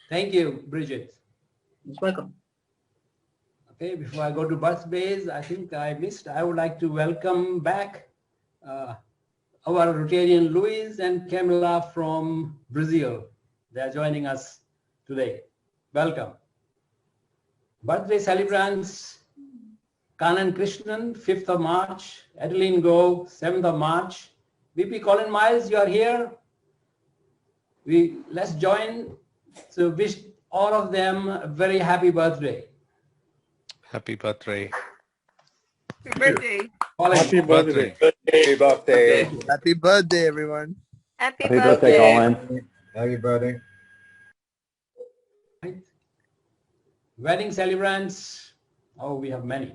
Thank you, Bridget. You're welcome. Okay, before I go to birthdays, I think I would like to welcome back our Rotarian Luis and Camila from Brazil. They are joining us today. Welcome. Birthday celebrants, Kanan Krishnan, 5th of March, Adeline Go, 7th of March. VP Colin Miles, you are here. Let's join to wish all of them a very happy birthday. Happy birthday. Happy birthday. Colin. Happy birthday. Happy birthday. Happy birthday, everyone. Happy birthday, Colin. Happy birthday. Right. Wedding celebrants. Oh, we have many.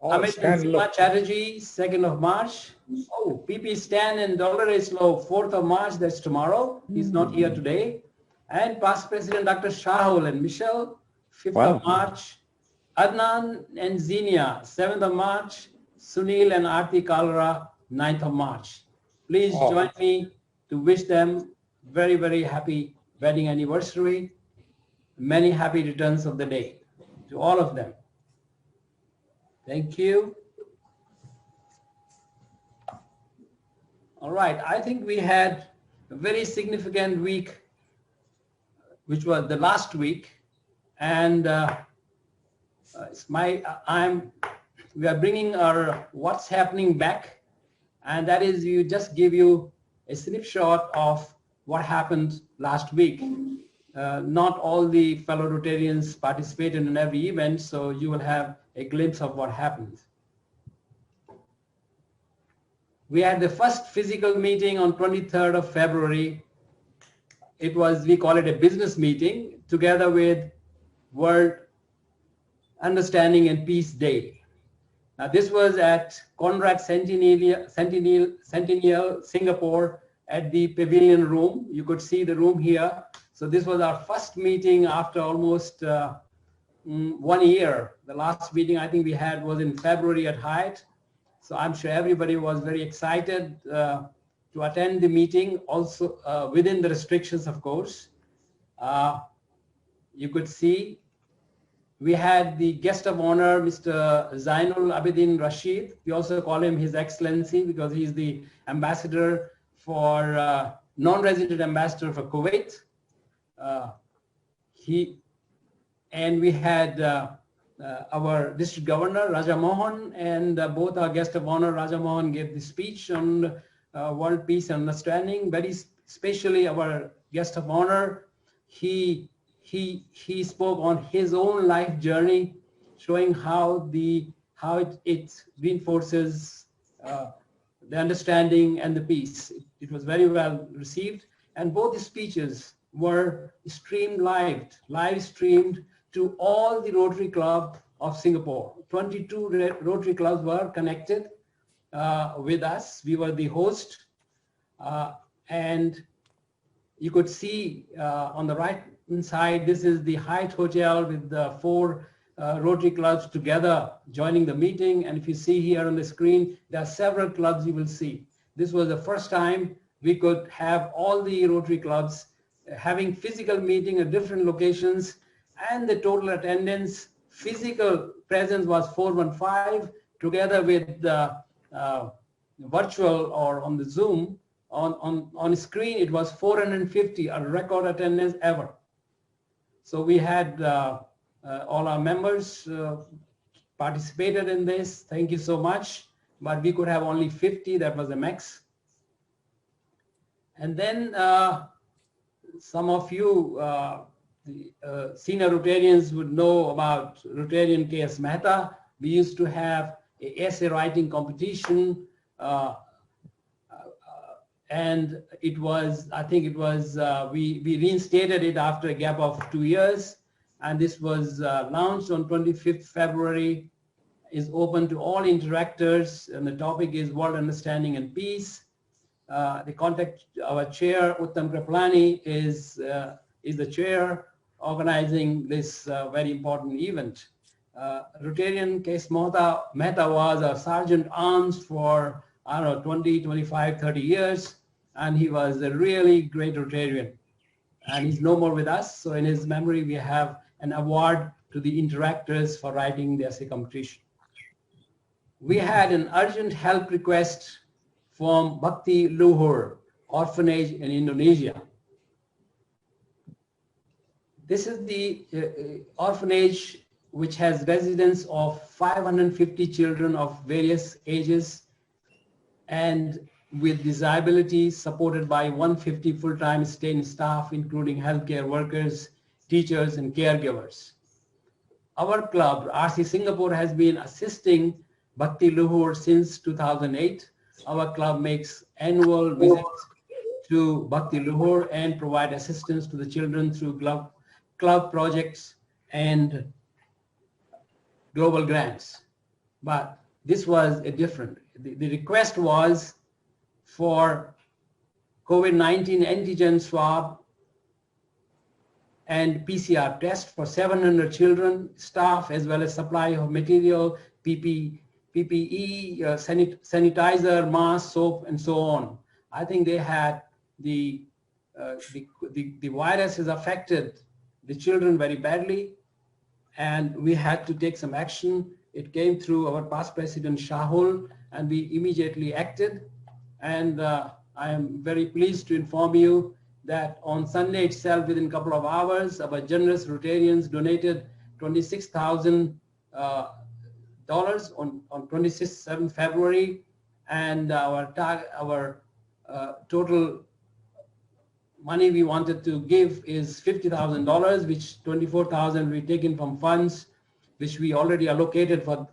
Amit and Seema Chatterjee, 2nd of March. Oh, PP Stan and Dolores Low, 4th of March. That's tomorrow. He's not here today. And past President Dr. Shahul and Michelle, 5th of March. Adnan and Zenia, 7th of March. Sunil and Aarti Kalra, 9th of March. Please join me to wish them very, very happy wedding anniversary. Many happy returns of the day to all of them. Thank you. All right, I think we had a very significant week, which was the last week, and we are bringing our what's happening back, and that is just give you a snapshot of what happened last week. Not all the fellow Rotarians participated in every event, so you will have a glimpse of what happened. We had the first physical meeting on 23rd of February. It was, we call it a business meeting, together with World Understanding and Peace Day. Now this was at Conrad Centennial, Singapore, at the Pavilion Room. You could see the room here. So this was our first meeting after almost 1 year. The last meeting I think we had was in February at Hyatt. So I'm sure everybody was very excited to attend the meeting, also within the restrictions, of course. You could see we had the guest of honor, Mr. Zainul Abidin Rashid. We also call him His Excellency because he's the ambassador for non-resident ambassador for Kuwait. And we had our district governor, Raja Mohan, and both our guest of honor, Raja Mohan, gave the speech on world peace and understanding. Very especially our guest of honor, he spoke on his own life journey, showing how it reinforces the understanding and the peace. It was very well received, and both the speeches were live streamed to all the Rotary Club of Singapore. 22 Rotary clubs were connected with us. We were the host, and you could see on the right inside, this is the Hyatt Hotel with the 4 Rotary clubs together joining the meeting. And if you see here on the screen, there are several clubs you will see. This was the first time we could have all the Rotary clubs having physical meeting at different locations, and the total attendance, physical presence was 415, together with the virtual or on the Zoom, on screen, it was 450, a record attendance ever. So we had all our members participated in this. Thank you so much. But we could have only 50, that was the max. And then some of you, senior Rotarians would know about Rotarian K.S. Mehta. We used to have an essay writing competition, and it was, I think it was, we reinstated it after a gap of 2 years, and this was launched on 25th February, is open to all interactors, and the topic is World Understanding and Peace. The contact, our chair, Uttam Kriplani, is the chair organizing this very important event. Rotarian K.S. Mehta was a sergeant arms for, I don't know, 20, 25, 30 years, and he was a really great Rotarian. and he's no more with us. So in his memory, we have an award to the interactors for writing the essay competition. We had an urgent help request from Bhakti Luhur orphanage in Indonesia. This is the orphanage which has residents of 550 children of various ages and with disabilities, supported by 150 full-time Stein staff, including healthcare workers, teachers, and caregivers. Our club, RC Singapore, has been assisting Bhakti Luhur since 2008. Our club makes annual visits to Bhakti Luhur and provide assistance to the children through club projects and global grants. But this was a different. The request was for COVID-19 antigen swab and PCR test for 700 children, staff, as well as supply of material, PPE, sanitizer, mask, soap, and so on. I think they had the virus has affected the children very badly, and we had to take some action. It came through our past president Shahul, and we immediately acted. And I am very pleased to inform you that on Sunday itself, within a couple of hours, our generous Rotarians donated $26,000 on 27th February, and our total money we wanted to give is $50,000, which $24,000 we taken from funds which we already allocated for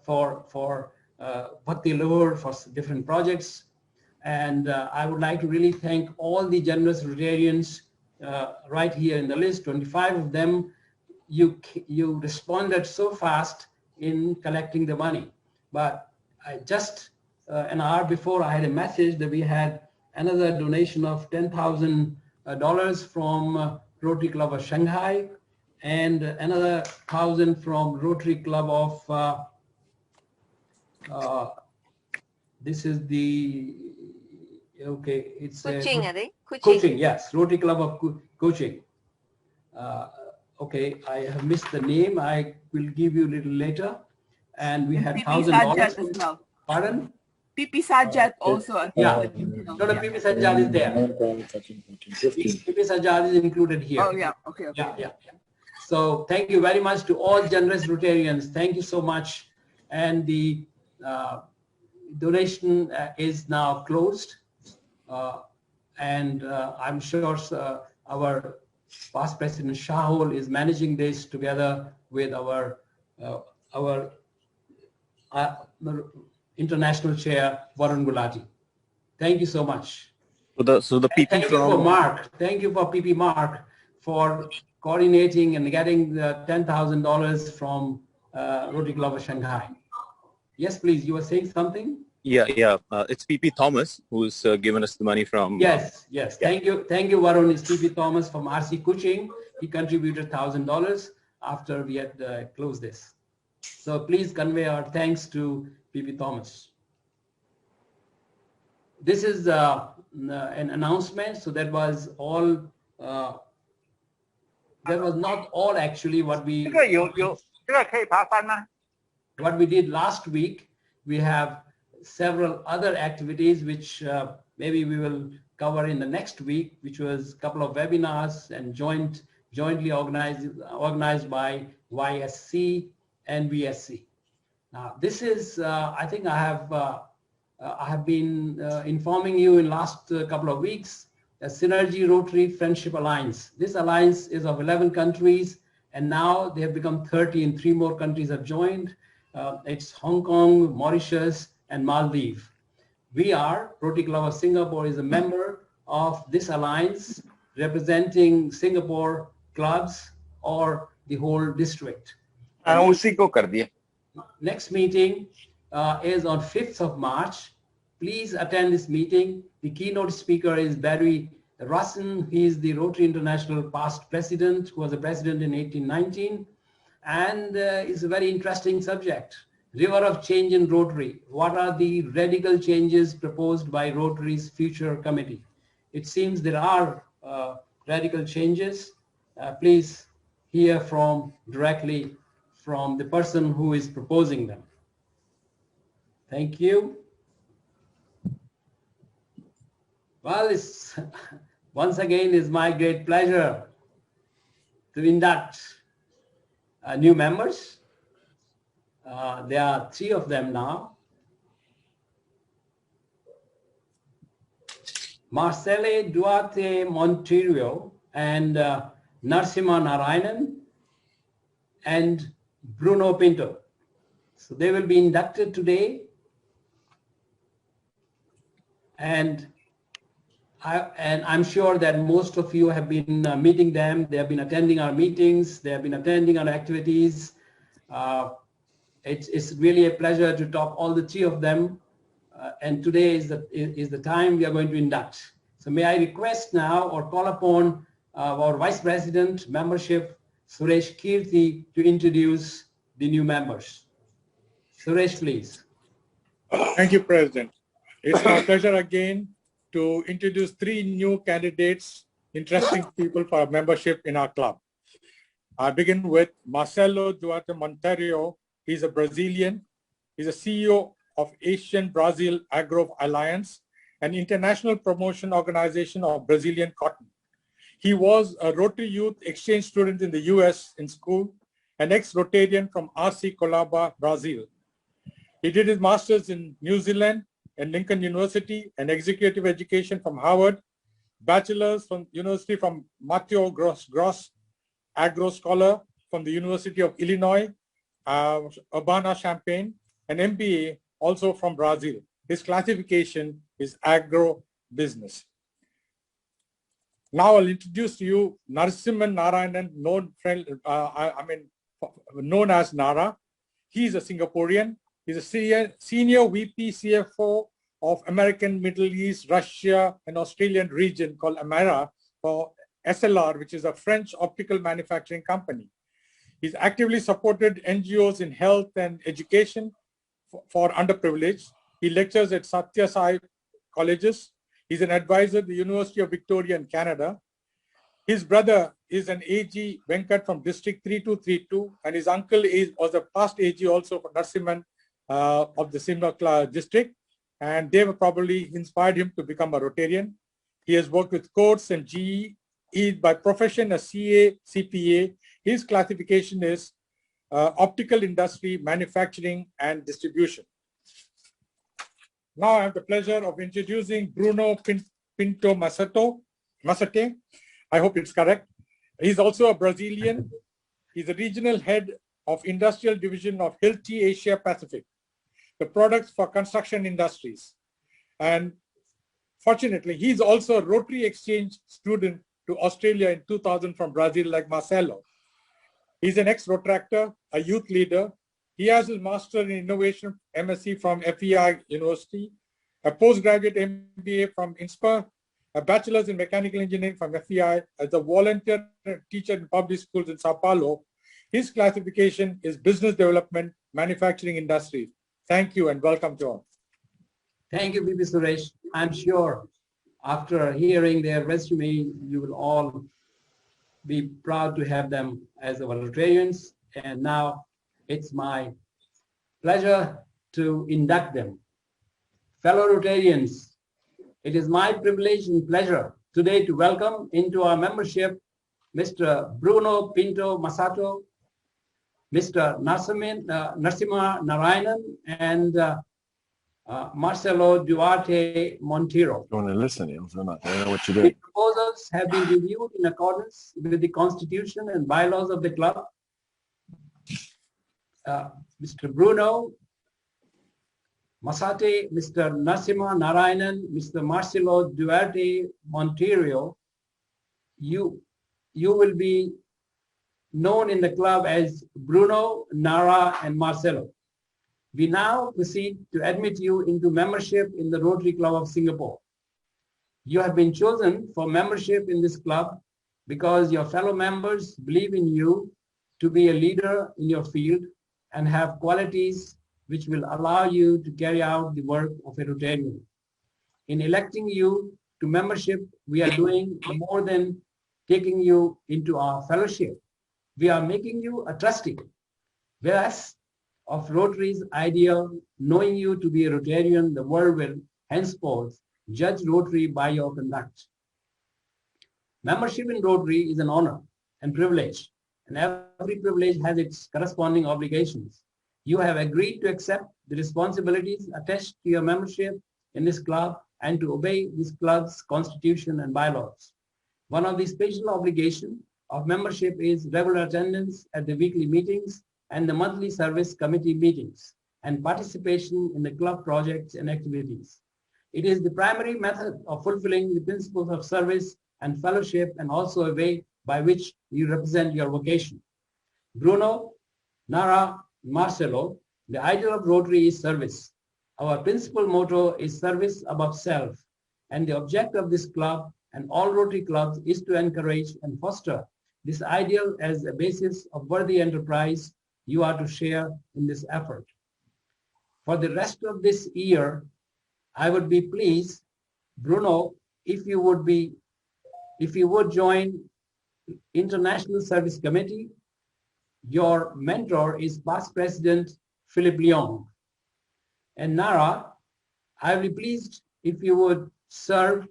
Bhakti Luhur for different projects. And I would like to really thank all the generous Rotarians right here in the list, 25 of them. You responded so fast in collecting the money. But I just an hour before, I had a message that we had another donation of $10,000 from Rotary Club of Shanghai, and another 1,000 from Rotary Club of this is the it's Kuching, I think. Kuching, yes, Rotary Club of Kuching. Okay, I have missed the name. I will give you a little later. And we had $1,000 as well. Pardon? Pipi Sajat also. Yeah, no, the Pipi Sajat is there. Pipi Sajat is included here. Oh yeah, okay. Yeah. So thank you very much to all generous Rotarians. Thank you so much. And the donation is now closed. And I'm sure our past president Shahul is managing this together with our international chair Varun Gulati. Thank you so much. So the PP thank you for Mark. Thank you for PP Mark for coordinating and getting the $10,000 from Rotary Club of Shanghai. Yes, please. You were saying something? Yeah. It's PP Thomas who's given us the money from. Yes. Yeah. Thank you, Varun. It's PP Thomas from RC Kuching. He contributed $1,000 after we had closed this. So please convey our thanks to PP Thomas. This is an announcement. So that was all. That was not all actually what we did last week. We have several other activities which maybe we will cover in the next week, which was a couple of webinars and jointly organized by YSC and VSC. Now this is I think I have been informing you in last couple of weeks. A Synergy Rotary Friendship Alliance. This alliance is of 11 countries, and now they have become 30, and 3 more countries have joined. It's Hong Kong, Mauritius, and Maldives. We are, Rotary Club of Singapore is a member of this alliance representing Singapore clubs or the whole district. Next meeting is on 5th of March. Please attend this meeting. The keynote speaker is Barry Russin. He is the Rotary International past president, who was a president in 1819. And it's a very interesting subject. River of Change in Rotary. What are the radical changes proposed by Rotary's future committee? It seems there are radical changes, please hear directly from the person who is proposing them. Thank you. Well, it's once again is my great pleasure to induct new members. There are 3 of them now. Marcele Duarte Monteiro and Narasimha Narayanan and Bruno Pinto. So they will be inducted today. And I'm sure that most of you have been meeting them. They have been attending our meetings. They have been attending our activities. It's really a pleasure to talk all the 3 of them. And today is the time we are going to induct. So may I request now or call upon our Vice President Membership, Suresh Kirti, to introduce the new members. Suresh, please. Thank you, President. It's my pleasure again to introduce 3 new candidates, interesting people for membership in our club. I begin with Marcelo Duarte Monteiro. He's a Brazilian. He's a CEO of Asian Brazil Agro Alliance, an international promotion organization of Brazilian cotton. He was a Rotary Youth exchange student in the US in school, an ex-Rotarian from RC Colaba, Brazil. He did his master's in New Zealand and Lincoln University and executive education from Harvard, bachelor's from University from Matteo Gross, agro scholar from the University of Illinois, Urbana-Champaign, and MBA also from Brazil. His classification is agro business. Now I'll introduce to you Narasimha Narayanan, known as Nara. He's a Singaporean. He's a senior VP CFO of American, Middle East, Russia, and Australian region called Amara for SLR, which is a French optical manufacturing company. He's actively supported NGOs in health and education for underprivileged. He lectures at Satya Sai colleges. He's an advisor at the University of Victoria in Canada. His brother is an AG Venkat from District 3232, and his uncle was a past AG also for Narasimhan of the Simla district, and they were probably inspired him to become a Rotarian. He has worked with courts and GE. He is by profession a CA, CPA. His classification is optical industry, manufacturing, and distribution. Now I have the pleasure of introducing Bruno Pinto Masate. I hope it's correct. He's also a Brazilian. He's a regional head of industrial division of Hilti Asia Pacific, the products for construction industries. And fortunately, he's also a Rotary exchange student to Australia in 2000 from Brazil, like Marcelo. He's an ex-Rotractor, a youth leader. He has his Master in Innovation MSc from FEI University, a postgraduate MBA from INSPA, a bachelor's in mechanical engineering from FEI, as a volunteer teacher in public schools in Sao Paulo. His classification is business development, manufacturing industries. Thank you and welcome to all. Thank you, VP Suresh. I'm sure after hearing their resume, you will all be proud to have them as our Rotarians. And now it's my pleasure to induct them. Fellow Rotarians, it is my privilege and pleasure today to welcome into our membership Mr. Bruno Pinto Masato, Mr. Narasimha Narayanan, and Marcelo Duarte Monteiro. You want to listen to him, so I don't know what you The did. proposals have been reviewed in accordance with the constitution and bylaws of the club. Mr. Bruno Masate, Mr. Narasimha Narayanan, Mr. Marcelo Duarte Monteiro, you will be known in the club as Bruno, Nara, and Marcelo. We now proceed to admit you into membership in the Rotary Club of Singapore. You have been chosen for membership in this club because your fellow members believe in you to be a leader in your field and have qualities which will allow you to carry out the work of a Rotarian. In electing you to membership, we are doing more than taking you into our fellowship. We are making you a trustee. Whereas of Rotary's ideal, knowing you to be a Rotarian, the world will henceforth judge Rotary by your conduct. Membership in Rotary is an honor and privilege, and every privilege has its corresponding obligations. You have agreed to accept the responsibilities attached to your membership in this club and to obey this club's constitution and bylaws. One of the special obligations of membership is regular attendance at the weekly meetings and the monthly service committee meetings and participation in the club projects and activities. It is the primary method of fulfilling the principles of service and fellowship, and also a way by which you represent your vocation. Bruno, Nara, Marcelo, the ideal of Rotary is service. Our principal motto is service above self, and the object of this club and all Rotary clubs is to encourage and foster this ideal as a basis of worthy enterprise you are to share in this effort. For the rest of this year, I would be pleased, Bruno, if you would join International Service Committee. Your mentor is past President Philip Leong. And Nara, I will be pleased if you would serve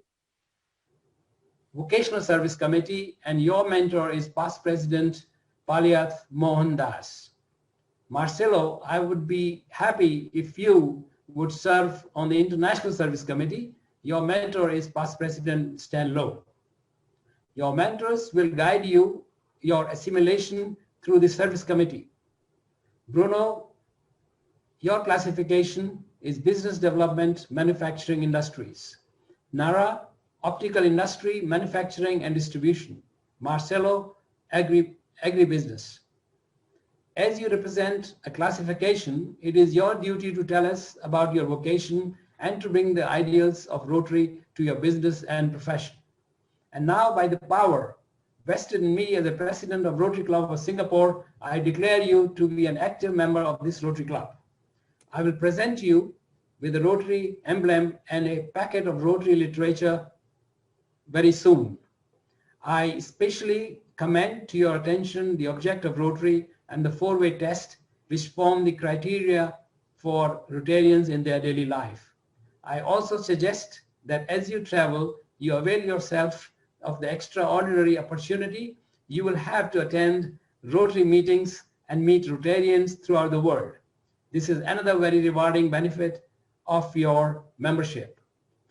Vocational Service Committee, and your mentor is past President Paliath Mohandas. Marcelo, I would be happy if you would serve on the International Service Committee. Your mentor is past President Stein. Your mentors will guide you, your assimilation through the service committee. Bruno, your classification is business development, manufacturing industries. Nara, optical industry, manufacturing and distribution. Marcelo, agribusiness. As you represent a classification, it is your duty to tell us about your vocation and to bring the ideals of Rotary to your business and profession. And now, by the power vested in me as the president of Rotary Club of Singapore, I declare you to be an active member of this Rotary Club. I will present you with the Rotary emblem and a packet of Rotary literature very soon. I especially commend to your attention the object of Rotary and the four-way test, which form the criteria for Rotarians in their daily life. I also suggest that as you travel, you avail yourself of the extraordinary opportunity you will have to attend Rotary meetings and meet Rotarians throughout the world. This is another very rewarding benefit of your membership.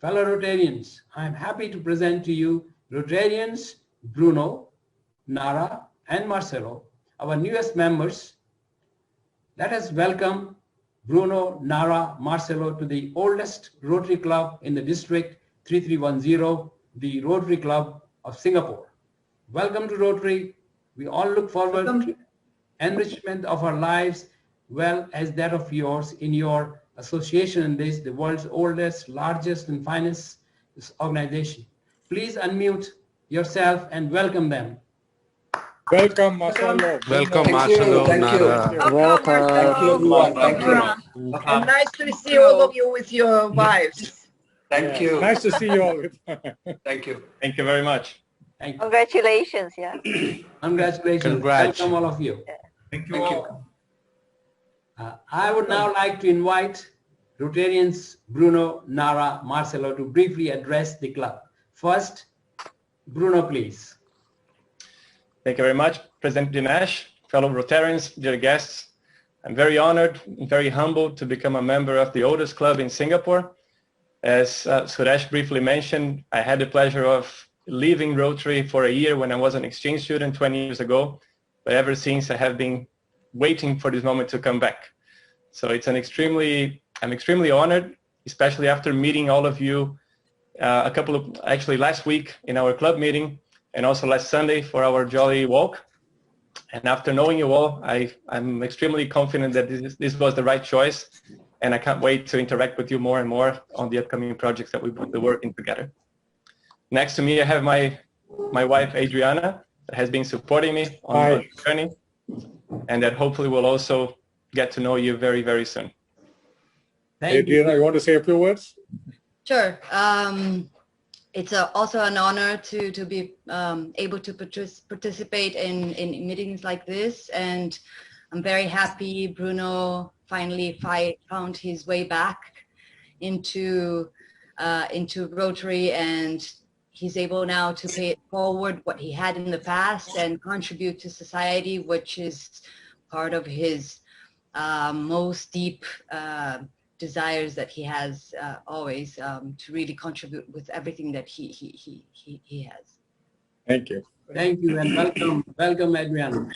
Fellow Rotarians, I am happy to present to you Rotarians Bruno, Nara, and Marcelo, our newest members. Let us welcome Bruno, Nara, Marcelo to the oldest Rotary Club in the district, 3310, the Rotary Club of Singapore. Welcome to Rotary. We all look forward to enrichment of our lives, well as that of yours in your association in this, the world's oldest, largest, and finest organization. Please unmute yourself and welcome them. Welcome, Marcelo. Welcome, Marcelo, Nara. Welcome. Thank you, everyone. Thank you. And nice to see all of you with your wives. Thank you. Nice to see you all. Thank you. Thank you very much. Thank you. Congratulations, yeah. Congratulations. Congrats. Welcome all of you. Thank you all. I would now like to invite Rotarians Bruno, Nara, Marcelo to briefly address the club. First, Bruno, please. Thank you very much, President Dinesh, fellow Rotarians, dear guests. I'm very honored and very humbled to become a member of the oldest club in Singapore. As Suresh briefly mentioned, I had the pleasure of leaving Rotary for a year when I was an exchange student 20 years ago, but ever since I have been waiting for this moment to come back. So it's I'm extremely honored, especially after meeting all of you actually last week in our club meeting and also last Sunday for our Jolly Walk. And after knowing you all, I'm extremely confident that this was the right choice, and I can't wait to interact with you more and more on the upcoming projects that we will be working together. Next to me, I have my wife, Adriana, that has been supporting me on my journey, and that hopefully will also get to know you very, very soon. Adriana, you want to say a few words? Sure. it's also an honor to be able to participate in meetings like this, and I'm very happy Bruno finally found his way back into Rotary, and he's able now to pay it forward what he had in the past and contribute to society, which is part of his most deep desires that he has always, to really contribute with everything that he has. Thank you. Thank you, and welcome, Adrian.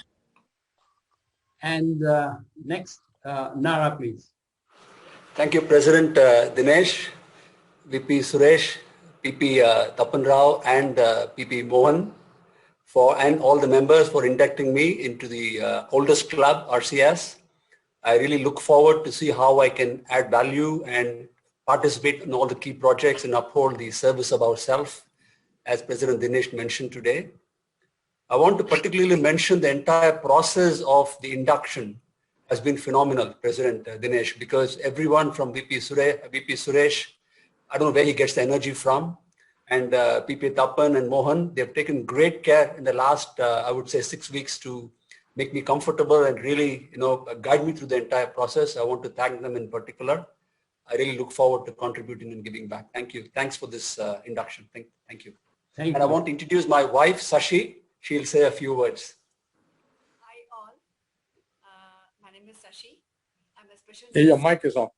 And next, Nara, please. Thank you, President Dinesh, VP Suresh, PP Tapan Rao, and PP Mohan, and all the members for inducting me into the oldest club, RCS. I really look forward to see how I can add value and participate in all the key projects and uphold the service of ourselves, as President Dinesh mentioned today. I want to particularly mention the entire process of the induction has been phenomenal, President Dinesh, because everyone from VP Suresh, I don't know where he gets the energy from, and PP Tapan and Mohan, they've taken great care in the last, I would say, 6 weeks to make me comfortable and really, guide me through the entire process. I want to thank them in particular. I really look forward to contributing and giving back. Thank you. Thanks for this induction. Thank you. Thank you. I want to introduce my wife, Sashi. She'll say a few words. Hi all. My name is Sashi. I'm a special. Hey, your mic is off.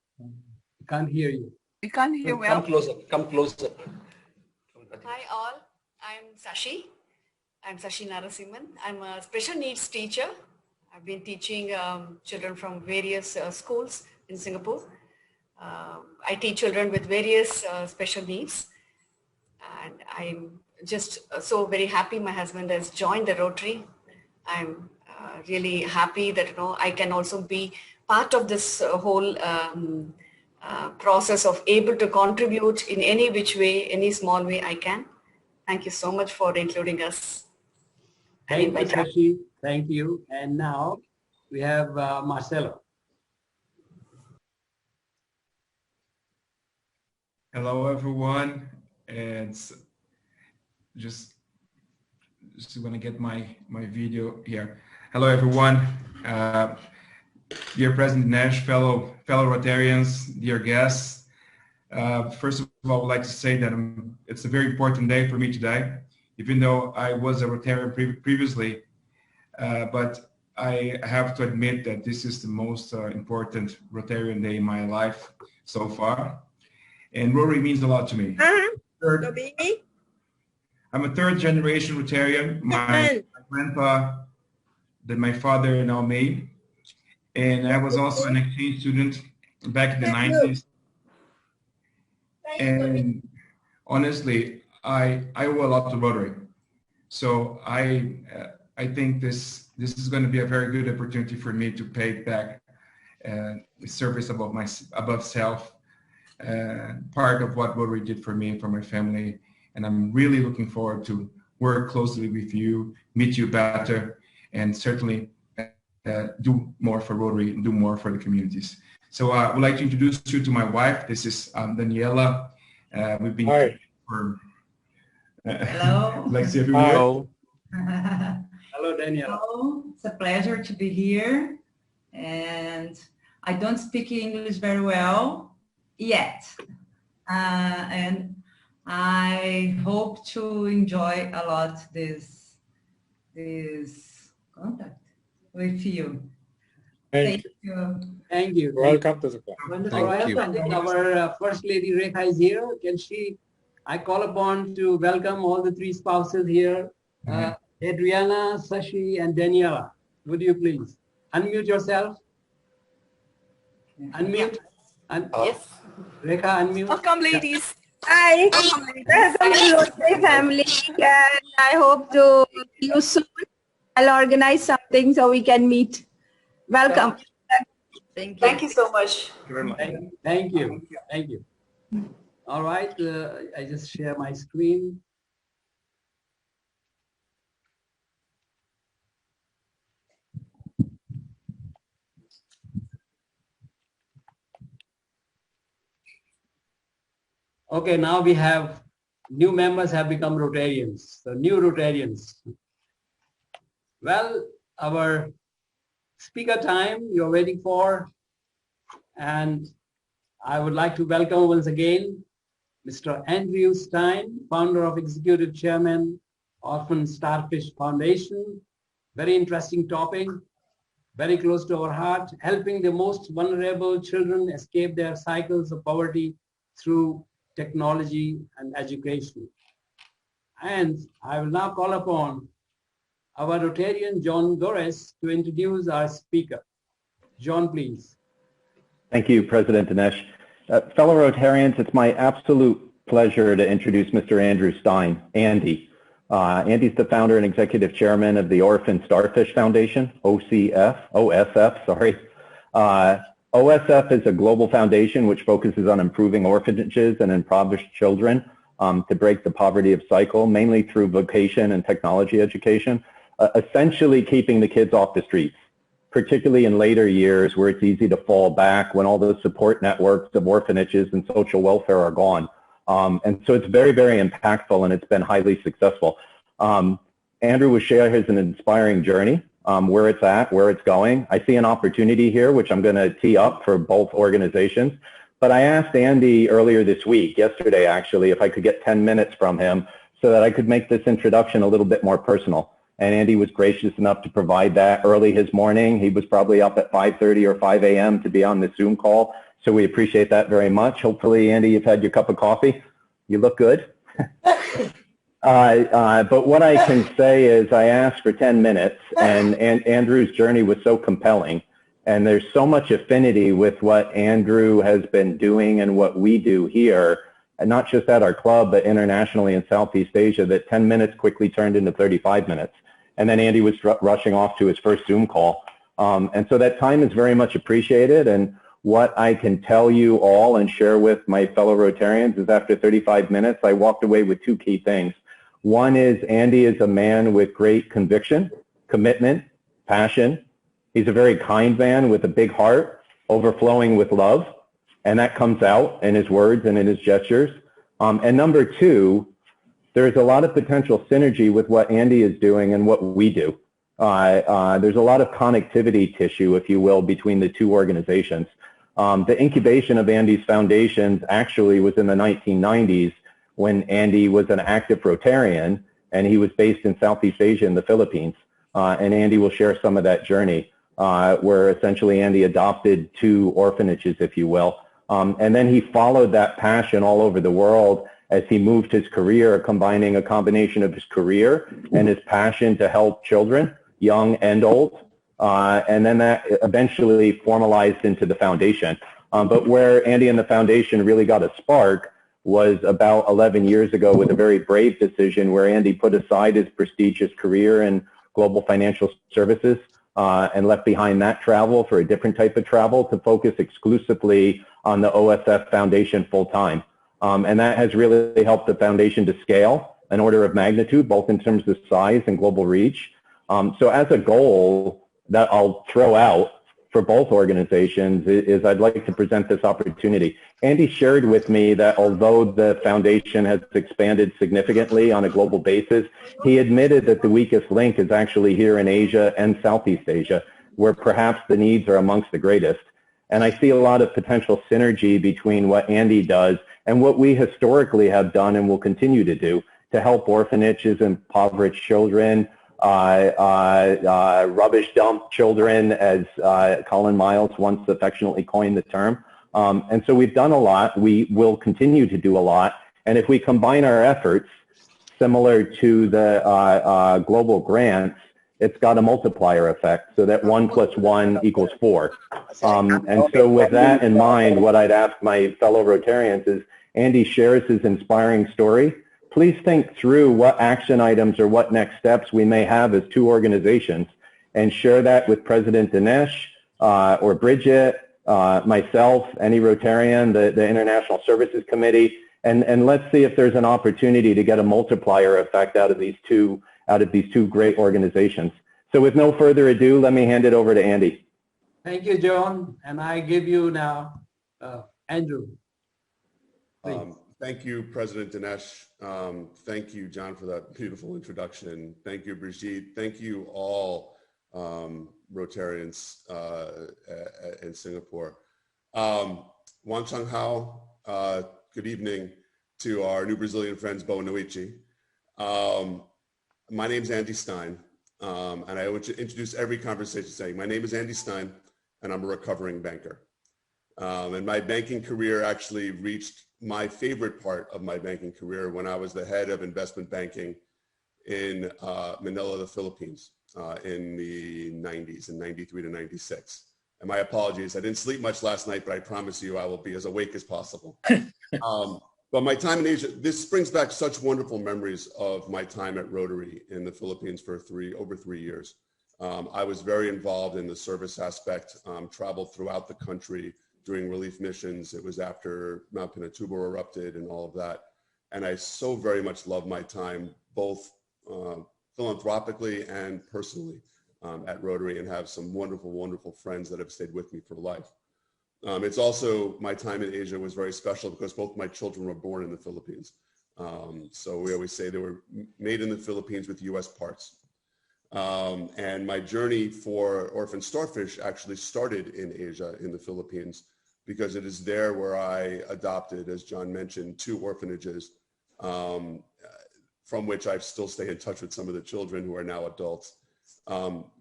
Can't hear you. We can't hear well. Come closer. Hi all. I'm Sashi. I'm Sashi Narasimhan. I'm a special needs teacher. I've been teaching children from various schools in Singapore. I teach children with various special needs. And I'm just so very happy my husband has joined the Rotary. I'm really happy that I can also be part of this whole process of able to contribute in any which way, any small way I can. Thank you so much for including us. Thank you, Sashi. Thank you. And now we have Marcelo. Hello, everyone. It's just want to get my video here. Hello, everyone. Dear President Nash, fellow Rotarians, dear guests. First of all, I would like to say that it's a very important day for me today, even though I was a Rotarian previously, but I have to admit that this is the most important Rotarian day in my life so far. And Rotary means a lot to me. I'm a third generation Rotarian. My grandpa, then my father and now me. And I was also an exchange student back in the 90s. And honestly, I owe a lot to Rotary. So I think this is going to be a very good opportunity for me to pay back the service above self, part of what Rotary did for me and for my family. And I'm really looking forward to work closely with you, meet you better, and certainly do more for Rotary and do more for the communities. So I would like to introduce you to my wife. This is Daniela. We've been for hello. Like see everyone. Hello. Hello, Daniela. Hello. It's a pleasure to be here. And I don't speak English very well yet. And I hope to enjoy a lot this contact with you. Thank you. Thank you. Welcome to the club. Wonderful. I think our First Lady Rekha is here. I call upon to welcome all the three spouses here. Adriana, Sashi, and Daniela. Would you please unmute yourself? Unmute. Yes. Rekha, unmute. Welcome, ladies. Hi. Welcome to Rotary family. And I hope to see you soon. I'll organize something so we can meet. Welcome. Thank you. Thank you so much. Thank you very much. Thank you. Thank you. All right. I just share my screen. Okay, now we have new members have become Rotarians, so new Rotarians. Well, our speaker time you're waiting for, and I would like to welcome once again Mr. Andrew Stein, founder of Executive Chairman, Orphaned Starfish Foundation. Very interesting topic, very close to our heart, helping the most vulnerable children escape their cycles of poverty through technology and education. And I will now call upon our Rotarian, John Gores, to introduce our speaker. John, please. Thank you, President Dinesh. Fellow Rotarians, it's my absolute pleasure to introduce Mr. Andrew Stein, Andy. Andy's the founder and executive chairman of the Orphaned Starfish Foundation, OSF, sorry. OSF is a global foundation which focuses on improving orphanages and impoverished children to break the poverty of cycle, mainly through vocation and technology education, essentially keeping the kids off the streets, particularly in later years where it's easy to fall back when all those support networks of orphanages and social welfare are gone. And so it's very, very impactful, and it's been highly successful. Andrew will share his an inspiring journey, where it's at, where it's going. I see an opportunity here, which I'm going to tee up for both organizations. But I asked Andy earlier this week, yesterday actually, if I could get 10 minutes from him so that I could make this introduction a little bit more personal. And Andy was gracious enough to provide that early his morning. He was probably up at 5:30 or 5 a.m. to be on the Zoom call. So we appreciate that very much. Hopefully, Andy, you've had your cup of coffee. You look good. But what I can say is I asked for 10 minutes, and Andrew's journey was so compelling. And there's so much affinity with what Andrew has been doing and what we do here, and not just at our club, but internationally in Southeast Asia, that 10 minutes quickly turned into 35 minutes. And then Andy was rushing off to his first Zoom call. And so that time is very much appreciated. And what I can tell you all and share with my fellow Rotarians is after 35 minutes, I walked away with two key things. One is Andy is a man with great conviction, commitment, passion. He's a very kind man with a big heart, overflowing with love. And that comes out in his words and in his gestures. And number two, there's a lot of potential synergy with what Andy is doing and what we do. There's a lot of connectivity tissue, if you will, between the two organizations. The incubation of Andy's foundations actually was in the 1990s when Andy was an active Rotarian, and he was based in Southeast Asia in the Philippines. And Andy will share some of that journey, where essentially Andy adopted 2 orphanages, if you will. And then he followed that passion all over the world as he moved his career, combining a combination of his career and his passion to help children, young and old. And then that eventually formalized into the foundation. But where Andy and the foundation really got a spark was about 11 years ago with a very brave decision where Andy put aside his prestigious career in global financial services and left behind that travel for a different type of travel to focus exclusively on the OSF Foundation full-time. And that has really helped the foundation to scale an order of magnitude, both in terms of size and global reach. So as a goal that I'll throw out for both organizations is I'd like to present this opportunity. Andy shared with me that although the foundation has expanded significantly on a global basis, he admitted that the weakest link is actually here in Asia and Southeast Asia, where perhaps the needs are amongst the greatest. And I see a lot of potential synergy between what Andy does and what we historically have done and will continue to do to help orphanages and impoverished children, rubbish dump children, as Colin Miles once affectionately coined the term. And so we've done a lot. We will continue to do a lot. And if we combine our efforts, similar to the global grants, it's got a multiplier effect so that 1 + 1 = 4. And so with that in mind, what I'd ask my fellow Rotarians is Andy shares his inspiring story. Please think through what action items or what next steps we may have as 2 organizations and share that with President Dinesh or Bridget, myself, any Rotarian, the International Services Committee, and let's see if there's an opportunity to get a multiplier effect out of these two great organizations. So with no further ado, let me hand it over to Andy. Thank you, John. And I give you now Andrew. Thank you, President Dinesh. Thank you, John, for that beautiful introduction. Thank you, Brigitte. Thank you all, Rotarians in Singapore. Wan Chang Hao, good evening to our new Brazilian friends, Boa Noite. My name is Andy Stein, and I would introduce every conversation saying, my name is Andy Stein, and I'm a recovering banker. And my banking career actually reached my favorite part of my banking career when I was the head of investment banking in Manila, the Philippines, in the 90s, in 93 to 96. And my apologies, I didn't sleep much last night, but I promise you I will be as awake as possible. But my time in Asia, this brings back such wonderful memories of my time at Rotary in the Philippines for over 3 years. I was very involved in the service aspect, traveled throughout the country doing relief missions. It was after Mount Pinatubo erupted and all of that. And I so very much love my time, both philanthropically and personally at Rotary, and have some wonderful, wonderful friends that have stayed with me for life. It's also, my time in Asia was very special because both my children were born in the Philippines. So we always say they were made in the Philippines with US parts. And my journey for Orphaned Starfish actually started in Asia, in the Philippines, because it is there where I adopted, as John mentioned, 2 orphanages, from which I still stay in touch with some of the children who are now adults,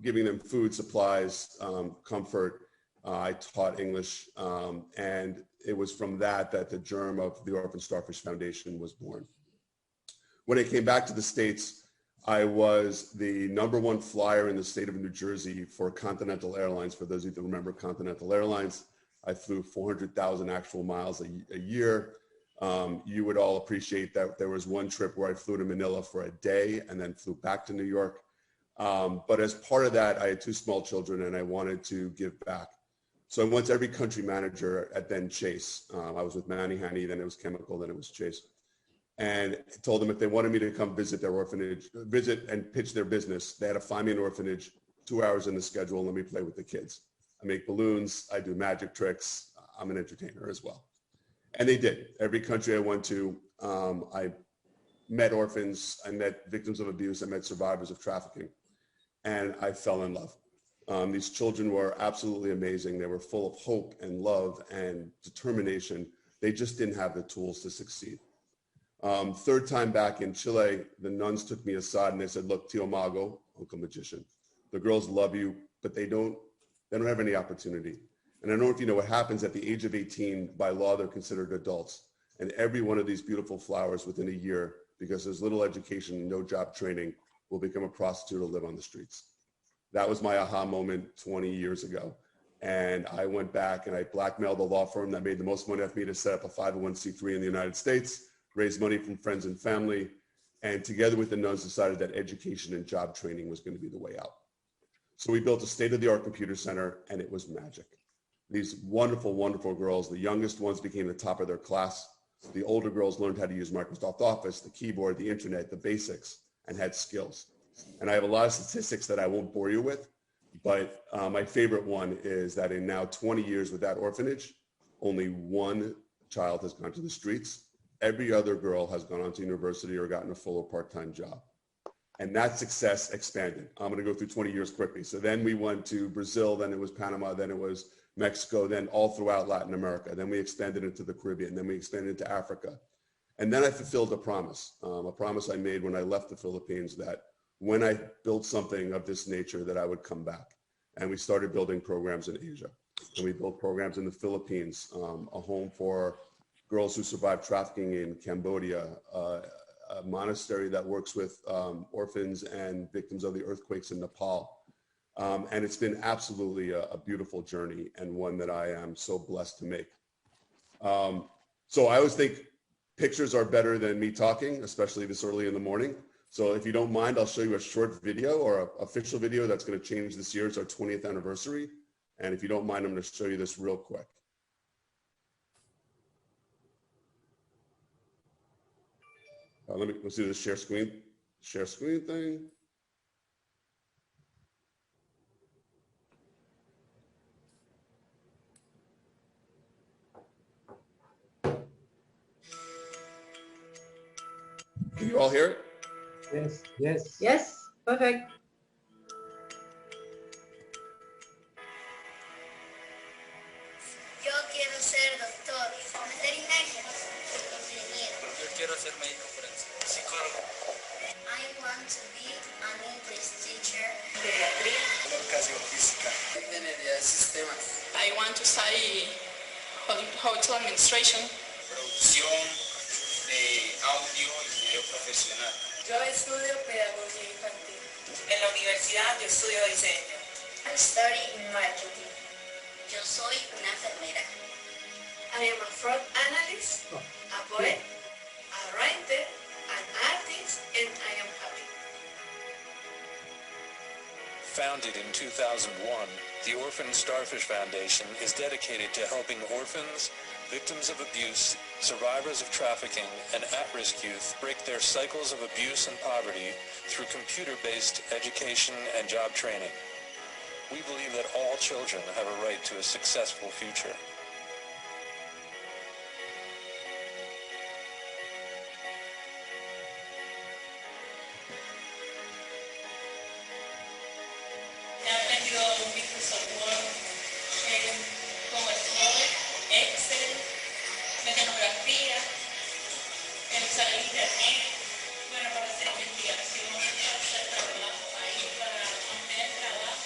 giving them food, supplies, comfort. I taught English, and it was from that the germ of the Orphaned Starfish Foundation was born. When I came back to the States, I was the #1 flyer in the state of New Jersey for Continental Airlines. For those of you that remember Continental Airlines, I flew 400,000 actual miles a year. You would all appreciate that there was one trip where I flew to Manila for a day and then flew back to New York. But as part of that, I had 2 small children and I wanted to give back. So I went to every country manager at then Chase. I was with Manny Hanny, then it was Chemical, then it was Chase. And told them if they wanted me to come visit their orphanage, visit and pitch their business, they had to find me an orphanage, 2 hours in the schedule, and let me play with the kids. I make balloons, I do magic tricks, I'm an entertainer as well. And they did. Every country I went to, I met orphans, I met victims of abuse, I met survivors of trafficking, and I fell in love. These children were absolutely amazing. They were full of hope and love and determination. They just didn't have the tools to succeed. 3rd time back in Chile, the nuns took me aside and they said, look, Tio Mago, Uncle Magician, the girls love you, but they don't have any opportunity. And I don't know if you know what happens at the age of 18, by law, they're considered adults. And every one of these beautiful flowers within a year, because there's little education and no job training, will become a prostitute or live on the streets. That was my aha moment 20 years ago. And I went back and I blackmailed the law firm that made the most money off me to set up a 501c3 in the United States, raise money from friends and family, and together with the nuns decided that education and job training was going to be the way out. So we built a state-of-the-art computer center, and it was magic. These wonderful, wonderful girls, the youngest ones became the top of their class. The older girls learned how to use Microsoft Office, the keyboard, the internet, the basics, and had skills. And I have a lot of statistics that I won't bore you with, but my favorite one is that in now 20 years with that orphanage, only 1 child has gone to the streets. Every other girl has gone on to university or gotten a full or part-time job. And that success expanded. I'm going to go through 20 years quickly. So then we went to Brazil, then it was Panama, then it was Mexico, then all throughout Latin America. Then we expanded into the Caribbean, then we expanded into Africa. And then I fulfilled a promise I made when I left the Philippines, that when I built something of this nature, that I would come back. And we started building programs in Asia. And we built programs in the Philippines, a home for girls who survived trafficking in Cambodia, a monastery that works with orphans and victims of the earthquakes in Nepal. And it's been absolutely a beautiful journey, and one that I am so blessed to make. So I always think pictures are better than me talking, especially this early in the morning. So if you don't mind, I'll show you a short video, or an official video that's going to change this year. It's our 20th anniversary. And if you don't mind, I'm going to show you this real quick. Let's do the share screen thing. Can you all hear it? Yes, yes. Yes, perfect. Yo quiero ser doctor, veterinario, ingeniero. Yo quiero ser médico forense, psicólogo. I want to be an English teacher. Pediatría. Educación física. Ingeniería de sistemas. I want to study hotel administration. Producción de audio y video profesional. Yo estudio pedagogía infantil. En la universidad yo estudio diseño. I study marketing. Yo soy una enfermera. I am a fraud analyst, a poet, a writer, an artist, and I am happy. Founded in 2001, the Orphaned Starfish Foundation is dedicated to helping orphans, victims of abuse, survivors of trafficking, and at-risk youth break their cycles of abuse and poverty through computer-based education and job training. We believe that all children have a right to a successful future. He aprendido Microsoft Word, como Excel, mecanografía, usar el internet, bueno, para hacer investigación, para hacer trabajo ahí, para obtener trabajo.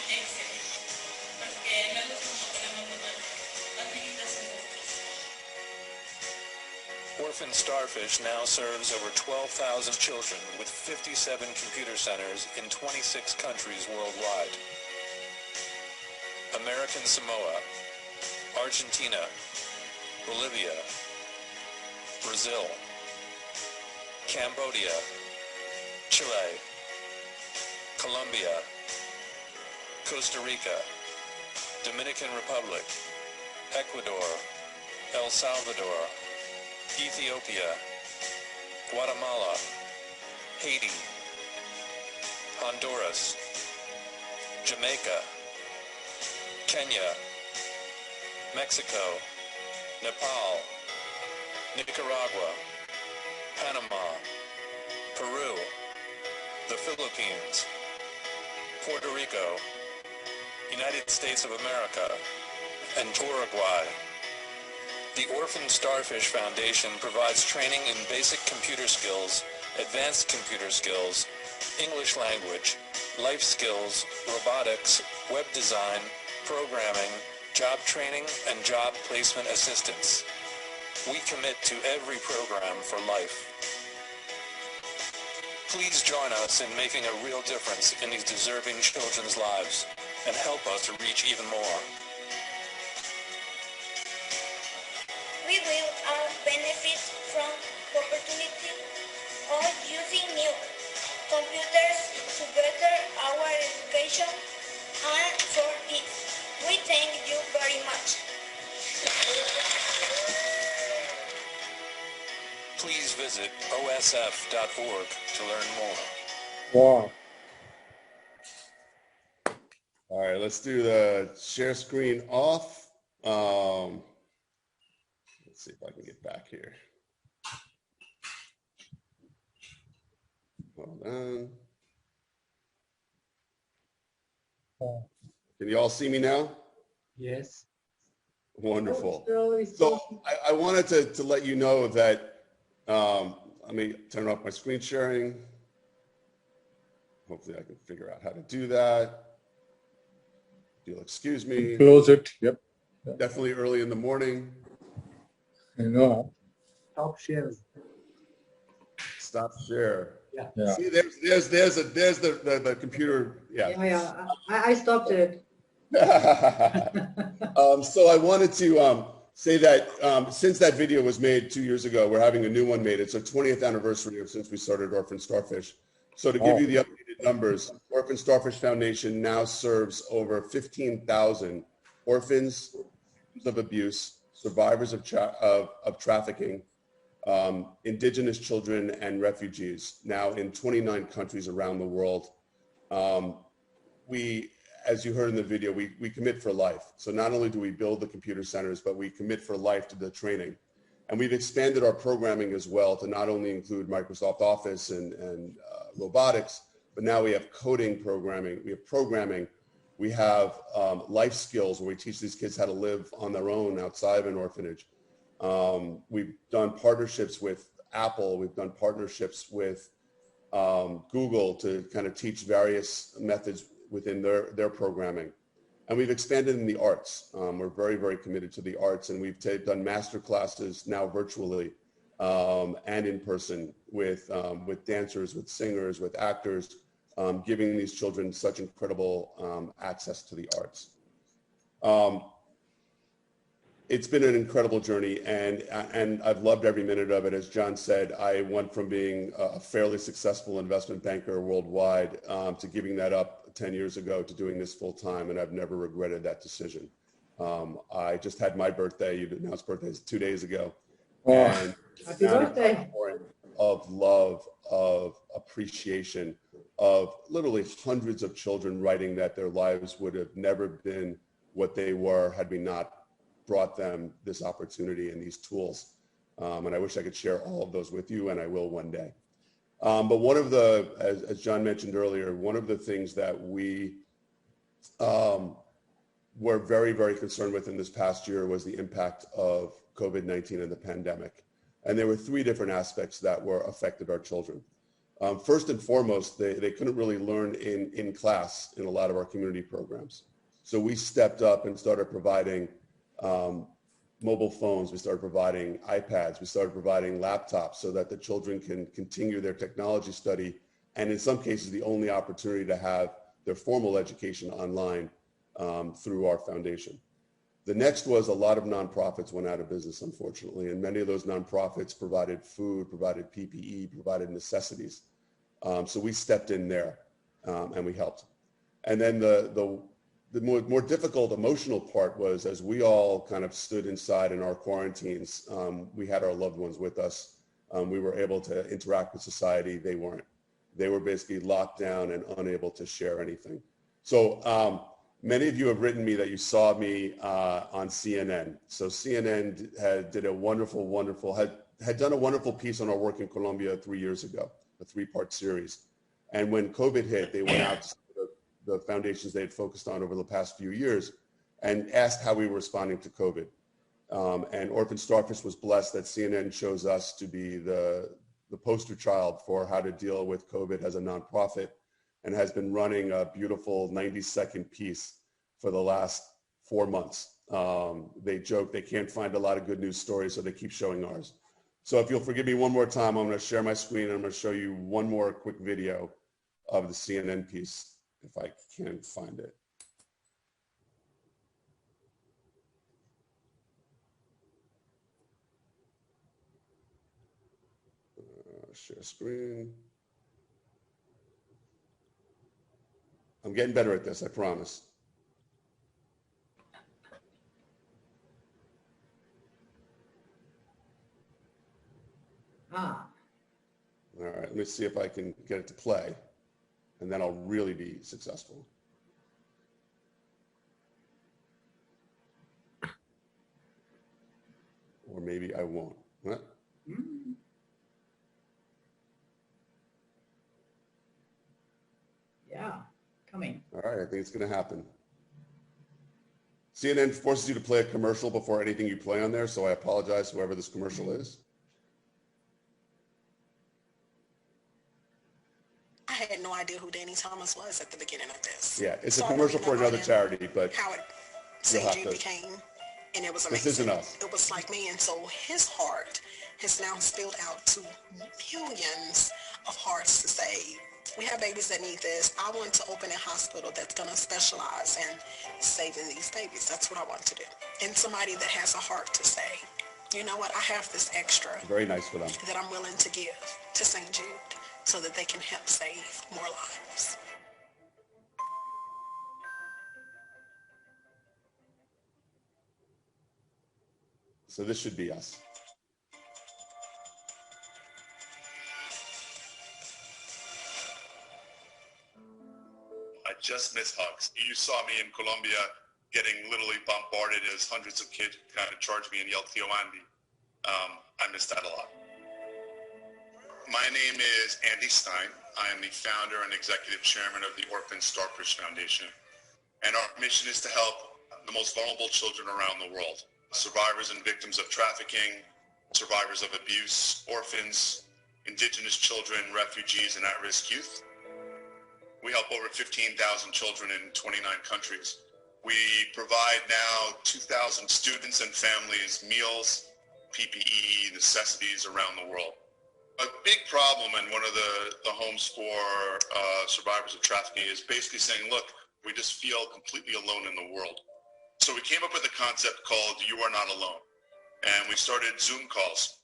Excel, porque me gusta mucho la matemática, administración. Orphaned Starfish now serves over 12,000 children with 57 computer centers in 26 countries worldwide. American Samoa, Argentina, Bolivia, Brazil, Cambodia, Chile, Colombia, Costa Rica, Dominican Republic, Ecuador, El Salvador, Ethiopia, Guatemala, Haiti, Honduras, Jamaica, Kenya, Mexico, Nepal, Nicaragua, Panama, Peru, the Philippines, Puerto Rico, United States of America, and Uruguay. The Orphaned Starfish Foundation provides training in basic computer skills, advanced computer skills, English language, life skills, robotics, web design, programming, job training, and job placement assistance. We commit to every program for life. Please join us in making a real difference in these deserving children's lives and help us to reach even more. We will all benefit from the opportunity of using new computers to better our education, and for this, we thank you very much. Please visit osf.org to learn more. Wow. All right, let's do the share screen off. Let's see if I can get back here. Hold on. Can you all see me now? Yes. Wonderful. So I wanted to let you know that, let me turn off my screen sharing. Hopefully I can figure out how to do that. If you'll excuse me. Close it. Yep. Definitely early in the morning. I know. Stop sharing. Stop share. Yeah. See, there's the computer. Yeah. I stopped it. So I wanted to say that since that video was made 2 years ago, we're having a new one made. It's our 20th anniversary of since we started Orphaned Starfish. So to give you the updated numbers, Orphaned Starfish Foundation now serves over 15,000 orphans of abuse, survivors of trafficking, indigenous children, and refugees, now in 29 countries around the world. We as you heard in the video, we commit for life. So not only do we build the computer centers, but we commit for life to the training. And we've expanded our programming as well to not only include Microsoft Office and robotics, but now we have coding programming, we have programming, we have life skills where we teach these kids how to live on their own outside of an orphanage. We've done partnerships with Apple, we've done partnerships with Google to kind of teach various methods within their programming. And we've expanded in the arts. We're very, very committed to the arts, and we've done master classes now virtually and in person with dancers, with singers, with actors, giving these children such incredible access to the arts. It's been an incredible journey, and I've loved every minute of it. As John said, I went from being a fairly successful investment banker worldwide to giving that up 10 years ago to doing this full time, and I've never regretted that decision. I just had my birthday. You announced birthdays 2 days ago. And happy birthday. Of love, of appreciation, of literally hundreds of children writing that their lives would have never been what they were had we not brought them this opportunity and these tools. And I wish I could share all of those with you, and I will one day. But one of the, as John mentioned earlier, one of the things that we were very, very concerned with in this past year was the impact of COVID-19 and the pandemic. And there were three different aspects that were affected our children. First and foremost, they couldn't really learn in class in a lot of our community programs. So we stepped up and started providing mobile phones, we started providing iPads, we started providing laptops so that the children can continue their technology study, and in some cases the only opportunity to have their formal education online through our foundation. The next was a lot of nonprofits went out of business, unfortunately, and many of those nonprofits provided food, provided PPE, provided necessities. So we stepped in there and we helped. And then the more difficult emotional part was, as we all kind of stood inside in our quarantines, we had our loved ones with us. We were able to interact with society. They weren't. They were basically locked down and unable to share anything. So many of you have written me that you saw me on CNN. So CNN had done a wonderful piece on our work in Colombia 3 years ago, a 3-part series. And when COVID hit, they went out to the foundations they had focused on over the past few years and asked how we were responding to COVID. And Orphaned Starfish was blessed that CNN chose us to be the poster child for how to deal with COVID as a nonprofit, and has been running a beautiful 90-second piece for the last 4 months. They joke they can't find a lot of good news stories, so they keep showing ours. So if you'll forgive me one more time, I'm going to share my screen and I'm going to show you one more quick video of the CNN piece, if I can find it. Share screen. I'm getting better at this, I promise. Ah. All right, let me see if I can get it to play, and then I'll really be successful. Or maybe I won't. What? Yeah, coming. All right, I think it's going to happen. CNN forces you to play a commercial before anything you play on there, so I apologize, whoever this commercial is. I had no idea who Danny Thomas was at the beginning of this. Yeah, it's a commercial for another charity, but how it St. Jude became, and it was amazing. This isn't us. It was like me, and so his heart has now spilled out to millions of hearts to save. We have babies that need this. I want to open a hospital that's going to specialize in saving these babies. That's what I want to do. And somebody that has a heart to say, you know what, I have this extra. Very nice for them. That I'm willing to give to St. Jude so that they can help save more lives. So this should be us. I just miss hugs. You saw me in Colombia getting literally bombarded as hundreds of kids kind of charged me and yelled Tio Andy. I miss that a lot. My name is Andy Stein. I am the founder and executive chairman of the Orphaned Starfish Foundation. And our mission is to help the most vulnerable children around the world, survivors and victims of trafficking, survivors of abuse, orphans, indigenous children, refugees, and at-risk youth. We help over 15,000 children in 29 countries. We provide now 2,000 students and families meals, PPE, necessities around the world. A big problem in one of the homes for survivors of trafficking is basically saying, look, we just feel completely alone in the world. So we came up with a concept called You Are Not Alone. And we started Zoom calls.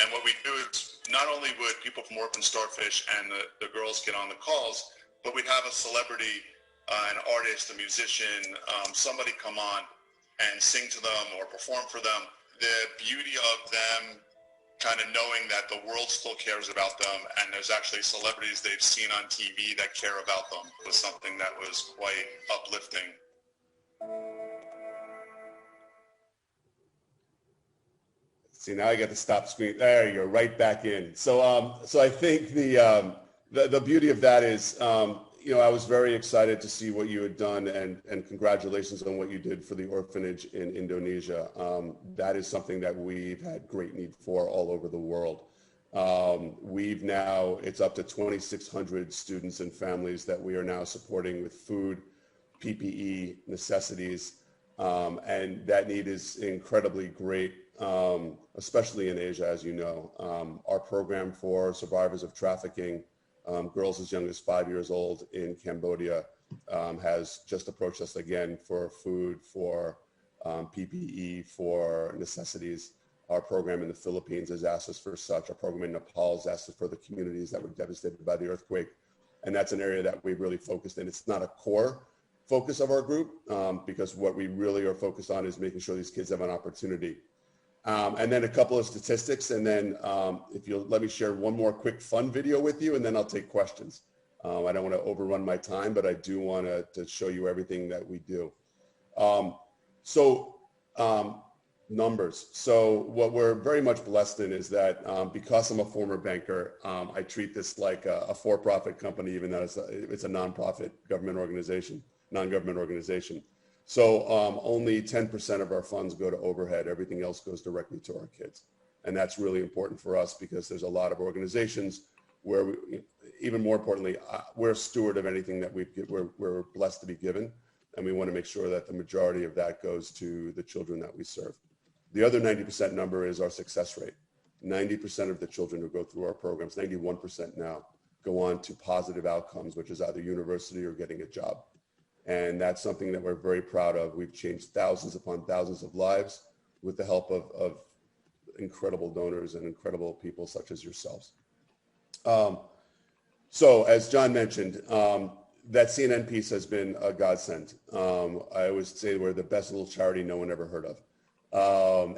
And what we do is not only would people from Orphaned Starfish and the girls get on the calls, but we'd have a celebrity, an artist, a musician, somebody come on and sing to them or perform for them. The beauty of them kind of knowing that the world still cares about them and there's actually celebrities they've seen on TV that care about them was something that was quite uplifting. See, now I get to stop screen. There you go, right back in. So, so I think the beauty of that is, you know, I was very excited to see what you had done, and congratulations on what you did for the orphanage in Indonesia. That is something that we've had great need for all over the world. We've now, it's up to 2,600 students and families that we are now supporting with food, PPE, necessities, and that need is incredibly great. Especially in Asia, as you know. Our program for survivors of trafficking, girls as young as 5 years old in Cambodia, has just approached us again for food, for PPE, for necessities. Our program in the Philippines has asked us for such. Our program in Nepal has asked us for the communities that were devastated by the earthquake. And that's an area that we've really focused in. It's not a core focus of our group, because what we really are focused on is making sure these kids have an opportunity. And then a couple of statistics, and then if you'll let me share one more quick fun video with you, and then I'll take questions. I don't want to overrun my time, but I do want to show you everything that we do. Numbers. So what we're very much blessed in is that because I'm a former banker, I treat this like a for-profit company, even though it's a non-profit government organization, non-government organization. So only 10% of our funds go to overhead. Everything else goes directly to our kids. And that's really important for us because there's a lot of organizations where, even more importantly, we're a steward of anything that we're blessed to be given. And we want to make sure that the majority of that goes to the children that we serve. The other 90% number is our success rate. 90% of the children who go through our programs, 91% now, go on to positive outcomes, which is either university or getting a job. And that's something that we're very proud of. We've changed thousands upon thousands of lives with the help of incredible donors and incredible people such as yourselves. So as John mentioned, that CNN piece has been a godsend. I always say we're the best little charity no one ever heard of.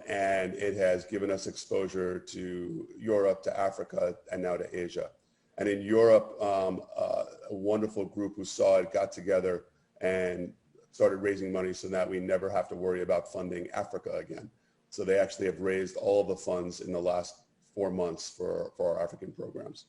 And it has given us exposure to Europe, to Africa, and now to Asia. And in Europe, a wonderful group who saw it got together and started raising money so that we never have to worry about funding Africa again. So they actually have raised all of the funds in the last 4 months for our African programs.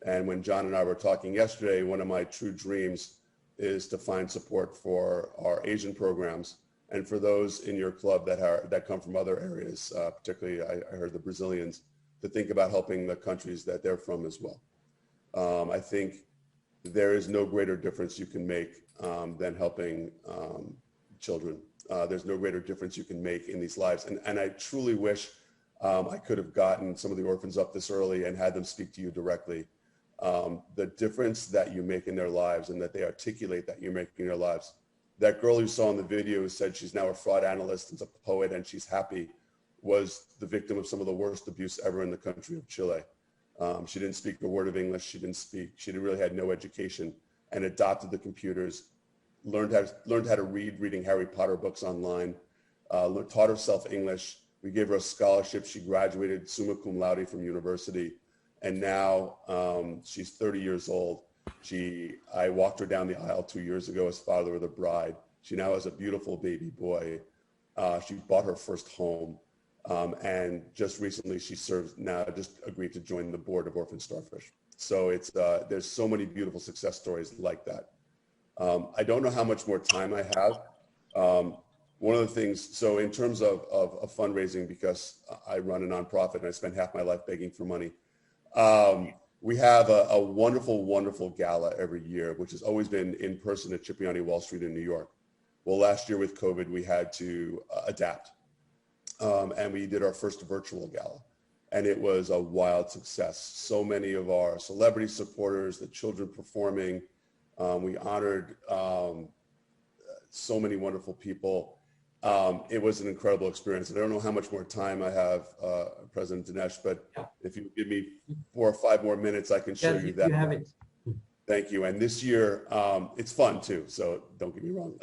And when John and I were talking yesterday, one of my true dreams is to find support for our Asian programs and for those in your club that come from other areas, particularly I heard the Brazilians, to think about helping the countries that they're from as well. I think there is no greater difference you can make than helping children. There's no greater difference you can make in these lives. And I truly wish I could have gotten some of the orphans up this early and had them speak to you directly. The difference that you make in their lives and that they articulate that you're making in their lives. That girl you saw in the video who said she's now a fraud analyst and a poet and she's happy was the victim of some of the worst abuse ever in the country of Chile. She didn't speak a word of English. She really had no education and adopted the computers, learned how to read, reading Harry Potter books online, taught herself English. We gave her a scholarship. She graduated summa cum laude from university. And now she's 30 years old. I walked her down the aisle 2 years ago as father of the bride. She now has a beautiful baby boy. She bought her first home. And just recently just agreed to join the board of Orphaned Starfish. So there's so many beautiful success stories like that. I don't know how much more time I have. One of the things, so in terms of fundraising, because I run a nonprofit and I spend half my life begging for money, we have a wonderful, wonderful gala every year, which has always been in person at Cipriani Wall Street in New York. Well, last year with COVID, we had to adapt. And we did our first virtual gala. And it was a wild success. So many of our celebrity supporters, the children performing, we honored so many wonderful people. It was an incredible experience. And I don't know how much more time I have, President Dinesh, but if you give me 4 or 5 more minutes, I can show you that. You have it. Thank you. And this year, it's fun too, so don't get me wrong.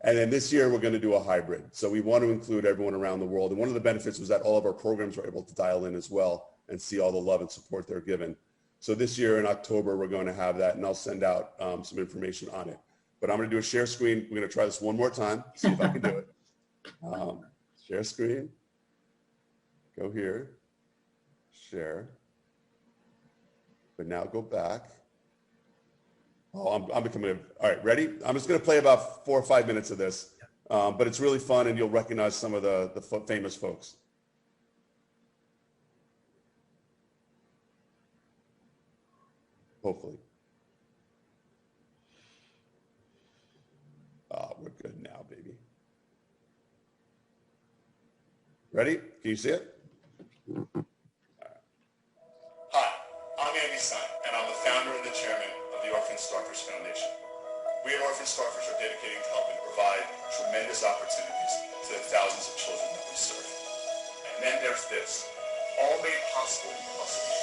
And then this year, we're going to do a hybrid. So we want to include everyone around the world. And one of the benefits was that all of our programs were able to dial in as well and see all the love and support they're given. So this year in October, we're going to have that, and I'll send out some information on it. But I'm going to do a share screen. We're going to try this one more time, see if I can do it. Share screen. Go here. Share. But now go back. Oh, I'm becoming all right, ready? I'm just going to play about 4 or 5 minutes of this, but it's really fun and you'll recognize some of the famous folks. Hopefully. We're good now, baby. Ready? Can you see it? Hi, I'm Andy Stein, and I'm the founder and the chairman of the Orphaned Starfish Foundation. We at Orphaned Starfish are dedicated to helping provide tremendous opportunities to the thousands of children that we serve. And then there's this, all made possible because of you.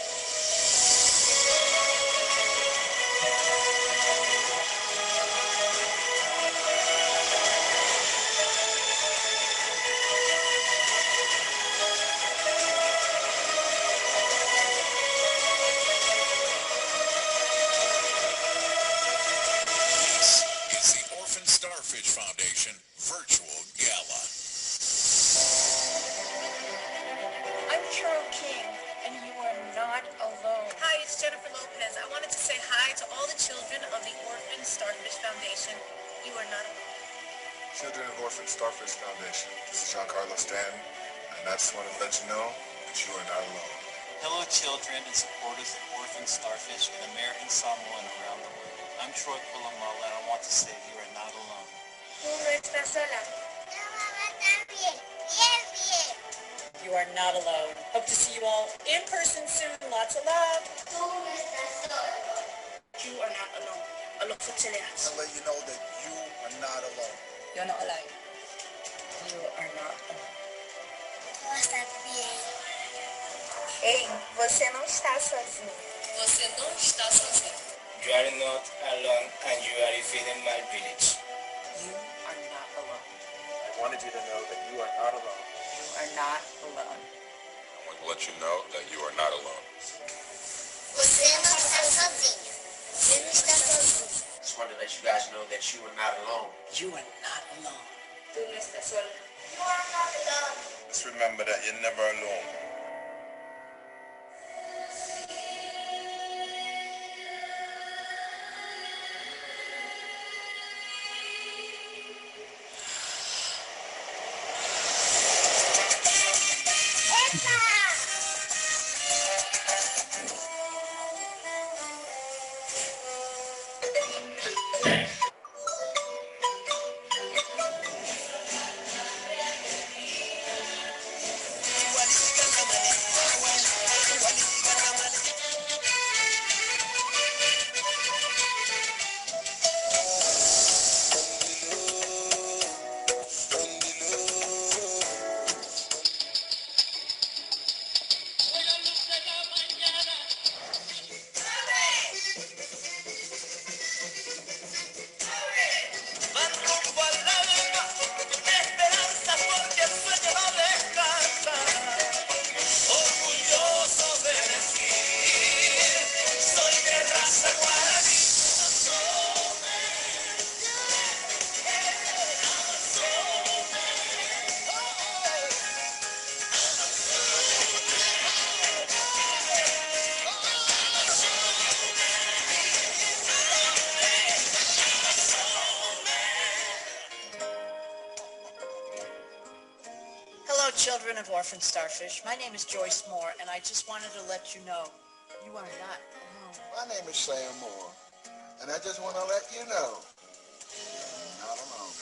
Starfish Foundation Virtual Gala. I'm Carol King, and you are not alone. Hi, it's Jennifer Lopez. I wanted to say hi to all the children of the Orphaned Starfish Foundation. You are not alone. Children of Orphaned Starfish Foundation. This is Giancarlo Stein, and I just want to let you know that you are not alone. Hello, children and supporters of Orphaned Starfish in American Samoa and around the world. I'm Troy Pullamala, and I want to say you are not alone. Tú no estás sola. Tu mamá también. Bien, bien. You are not alone. Hope to see you all in person soon. Lots of love. Tú no estás solo. You are not alone. Alok for Chileans. I'll let you know that you are not alone. You're not alone. You are not alone. Tú estás bien. Ei, você não está sozinho. Você não está sozinho. You are not alone, and you are feeding my village. You are not alone. I wanted you to know that you are not alone. You are not alone. I want to let you know that you are not alone. Você não está sozinho. Você não está sozinho. Just wanted to let you guys know that you are not alone. You are not alone. Tú no estás sola. You are not alone. Just remember that you're never alone. children of Orphaned Starfish. My name is Joyce Moore, and I just wanted to let you know you are not alone. My name is Sam Moore, and I just want to let you know you're not alone.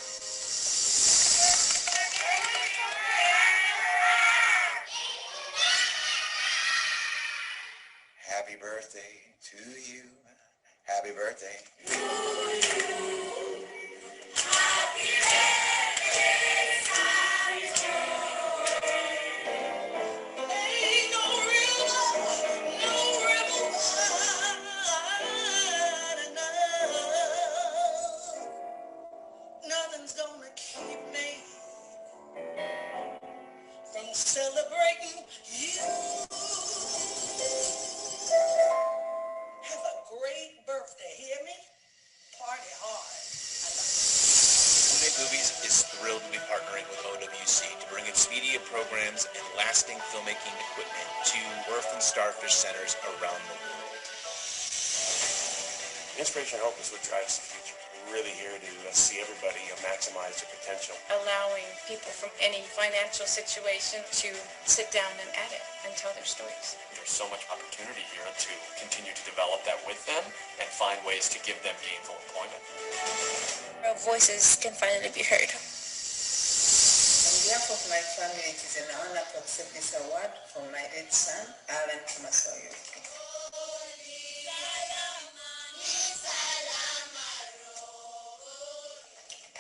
Happy birthday to you. Happy birthday to you. Happy nothing's gonna keep me from celebrating you. Have a great birthday, hear me? Party hard. Une Movies is thrilled to be partnering with OWC to bring its media programs and lasting filmmaking equipment to orphan starfish centers around the world. Inspiration and hope is what drives the future. We're really here to see everybody maximize their potential. Allowing people from any financial situation to sit down and edit and tell their stories. There's so much opportunity here to continue to develop that with them and find ways to give them gainful employment. Our voices can finally be heard. On behalf of my family, it is an honor to accept this award from my dead son, Alan Tumasoyo.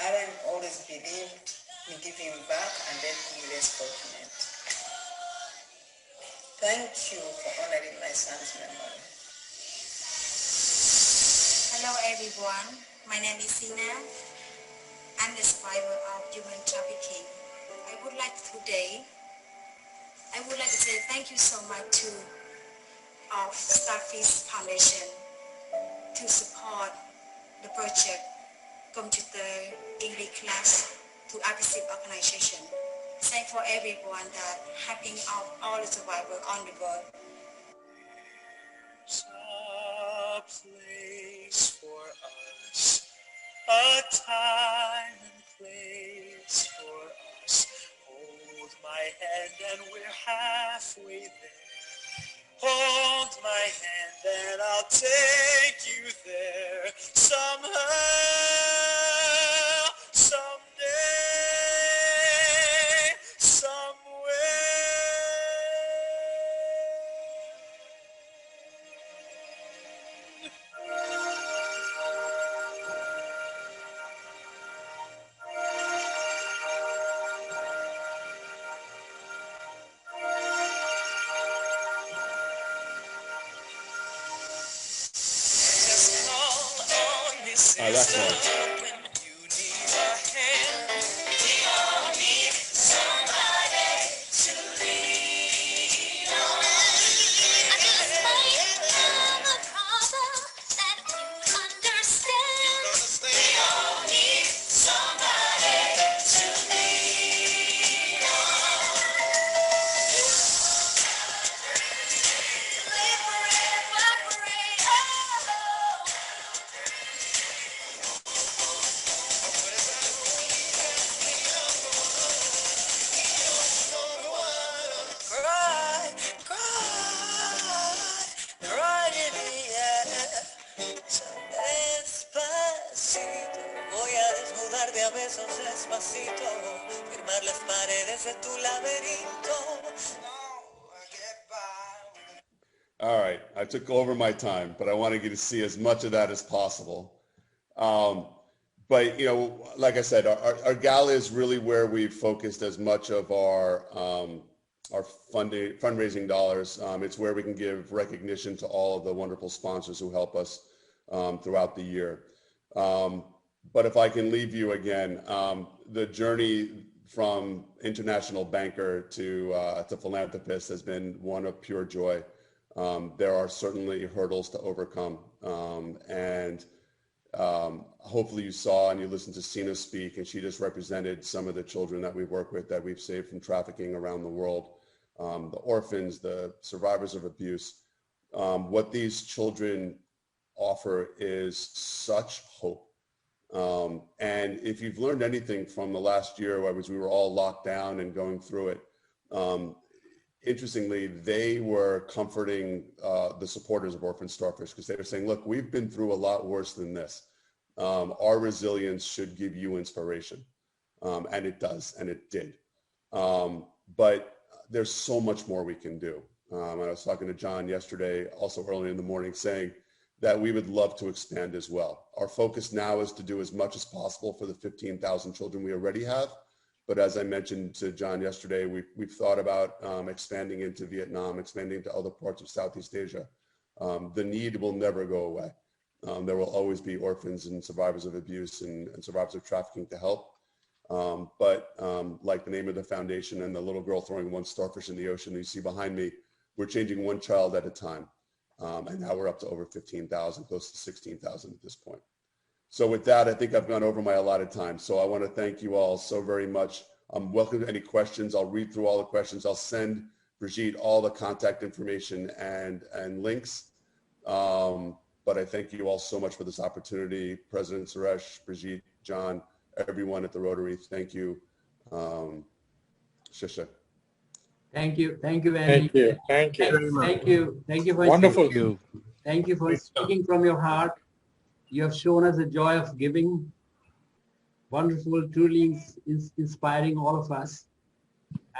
Alan always believed in giving back and helping less fortunate. Thank you for honoring my son's memory. Hello everyone, my name is Sina. I'm the survivor of human trafficking. I would like to say thank you so much to Starfish Foundation to support the project Computer English class to artistic organization. Thank for everyone that helping out all the survivors on the world. There's a place for us, a time and place for us. Hold my hand and we're halfway there. Hold my hand and I'll take you there somehow, someday, somewhere. That's nice. All right, I took over my time, but I wanted you to see as much of that as possible. But, you know, like I said, our gala is really where we focused as much of our fundraising dollars. It's where we can give recognition to all of the wonderful sponsors who help us throughout the year. But if I can leave you again, the journey from international banker to philanthropist has been one of pure joy. There are certainly hurdles to overcome, and hopefully you saw and you listened to Sina speak, and she just represented some of the children that we work with that we've saved from trafficking around the world, the orphans, the survivors of abuse. What these children offer is such hope. And if you've learned anything from the last year, where we were all locked down and going through it, Interestingly, they were comforting the supporters of Orphaned Starfish because they were saying, look, we've been through a lot worse than this. Our resilience should give you inspiration. And it does, and it did. But there's so much more we can do. I was talking to John yesterday, also early in the morning, saying that we would love to expand as well. Our focus now is to do as much as possible for the 15,000 children we already have. But as I mentioned to John yesterday, we've thought about expanding into Vietnam, expanding to other parts of Southeast Asia. The need will never go away. There will always be orphans and survivors of abuse and survivors of trafficking to help. But like the name of the foundation and the little girl throwing one starfish in the ocean that you see behind me, we're changing one child at a time. And now we're up to over 15,000, close to 16,000 at this point. So with that, I think I've gone over my allotted time. So I want to thank you all so very much. I'm welcome to any questions. I'll read through all the questions. I'll send Brigitte all the contact information and links. But I thank you all so much for this opportunity. President Suresh, Brigitte, John, everyone at the Rotary, thank you. Shisha. Thank you, Andy. Thank you. Thank you. Thank you. Thank you for Wonderful. speaking. Thank you for speaking from your heart. You have shown us the joy of giving. Wonderful, truly inspiring all of us.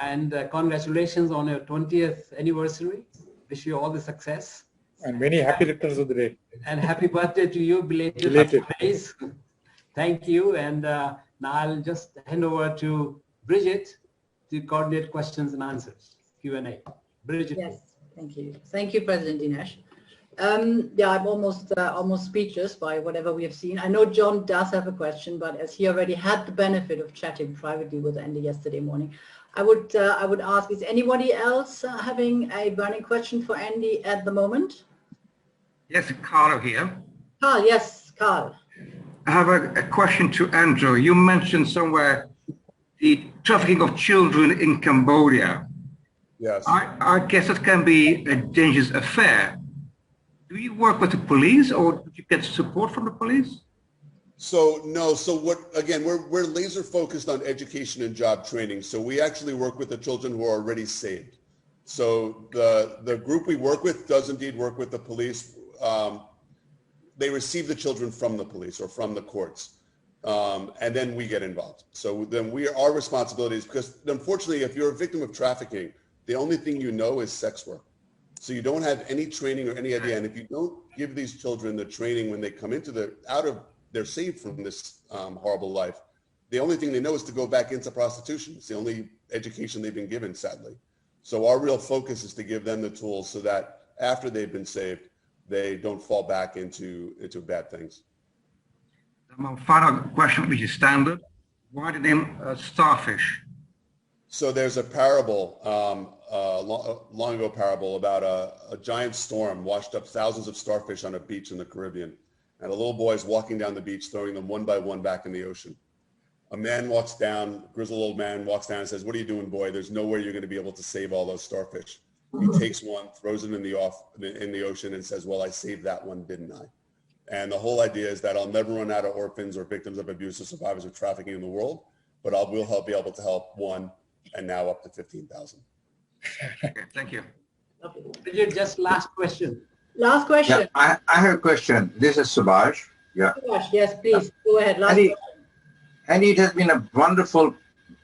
And congratulations on your 20th anniversary. Wish you all the success. And many happy returns of the day. And happy birthday to you, belated days. Thank you. And now I'll just hand over to Bridget to coordinate questions and answers, Q&A. Bridget. Yes, thank you. Thank you, President Dinesh. Yeah, I'm almost speechless by whatever we have seen. I know John does have a question, but as he already had the benefit of chatting privately with Andy yesterday morning, I would ask, is anybody else having a burning question for Andy at the moment? Yes, Carlo here. Carl, yes, Carl. I have a question to Andrew. You mentioned somewhere the trafficking of children in Cambodia. Yes. I guess it can be a dangerous affair. Do you work with the police, or do you get support from the police? So no, so what, again, we're laser focused on education and job training. So we actually work with the children who are already saved. So the group we work with does indeed work with the police. They receive the children from the police or from the courts. And then we get involved. So then our responsibility is, because unfortunately, if you're a victim of trafficking, the only thing you know is sex work. So you don't have any training or any idea. And if you don't give these children the training when they come into they're saved from this horrible life, the only thing they know is to go back into prostitution. It's the only education they've been given, sadly. So our real focus is to give them the tools so that after they've been saved, they don't fall back into bad things. My final question, which is standard, why the name starfish? So there's a parable, long ago parable about a giant storm washed up thousands of starfish on a beach in the Caribbean. And a little boy is walking down the beach, throwing them one by one back in the ocean. A man walks down, grizzled old man walks down and says, "What are you doing, boy? There's no way you're going to be able to save all those starfish." He takes one, throws it in the ocean and says, "Well, I saved that one, didn't I?" And the whole idea is that I'll never run out of orphans or victims of abuse or survivors of trafficking in the world, but will be able to help one, and now up to 15,000. Okay, thank you. Just last question. Last question. Yeah, I have a question. This is Subhash. Yeah. Subhash, yes, please go ahead. Last question. And it has been a wonderful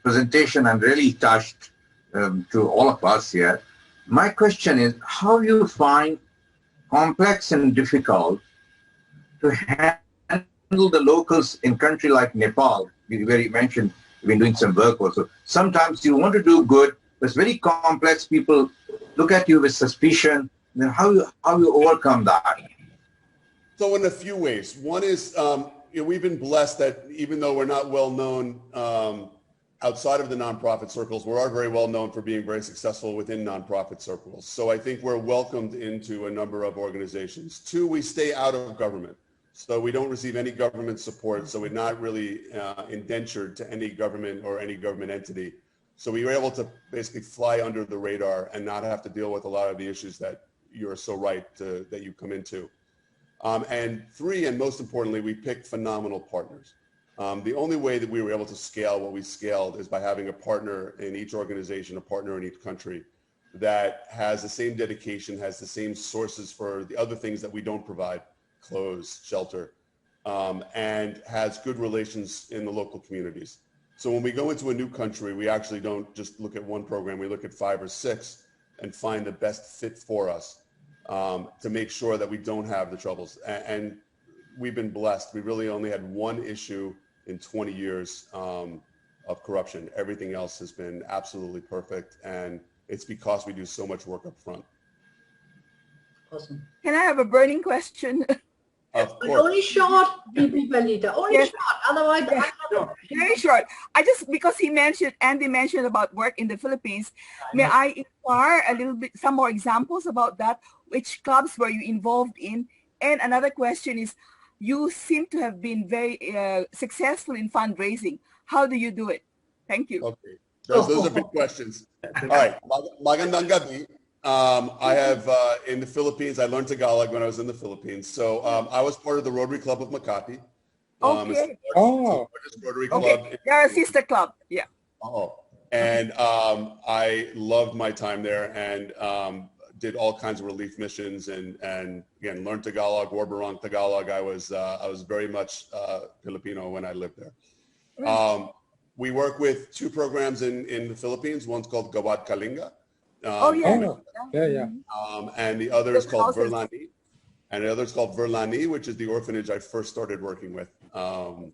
presentation. I'm really touched to all of us here. My question is, how you find complex and difficult to handle the locals in country like Nepal, where you mentioned you've been doing some work also. Sometimes you want to do good, but it's very complex. People look at you with suspicion. Then how you overcome that? So in a few ways. One is we've been blessed that even though we're not well known outside of the nonprofit circles, we are very well known for being very successful within nonprofit circles. So I think we're welcomed into a number of organizations. Two, we stay out of government. So we don't receive any government support. So we're not really indentured to any government or any government entity. So we were able to basically fly under the radar and not have to deal with a lot of the issues that you're so right that you come into. And three, and most importantly, we pick phenomenal partners. The only way that we were able to scale what we scaled is by having a partner in each organization, a partner in each country that has the same dedication, has the same sources for the other things that we don't provide, clothes, shelter, and has good relations in the local communities. So when we go into a new country, we actually don't just look at one program, we look at 5 or 6 and find the best fit for us to make sure that we don't have the troubles. And we've been blessed. We really only had one issue in 20 years of corruption. Everything else has been absolutely perfect. And it's because we do so much work up front. Awesome. Can I have a burning question? Of course. Only short, Belita. Only short. Otherwise, very short. Because Andy mentioned about work in the Philippines. May I inquire a little bit, some more examples about that? Which clubs were you involved in? And another question is, you seem to have been very successful in fundraising. How do you do it? Thank you. Okay, those are big questions. All right, magandang gabi. I have, in the Philippines, I learned Tagalog when I was in the Philippines. So I was part of the Rotary Club of Makati. Okay. Rotary Club. They're a sister club, yeah. And I loved my time there and did all kinds of relief missions and again, learned Tagalog, Warburong Tagalog. I was very much Filipino when I lived there. We work with 2 programs in the Philippines. One's called Gawad Kalinga. And the other is called Verlani. And the other is called Verlani, which is the orphanage I first started working with. So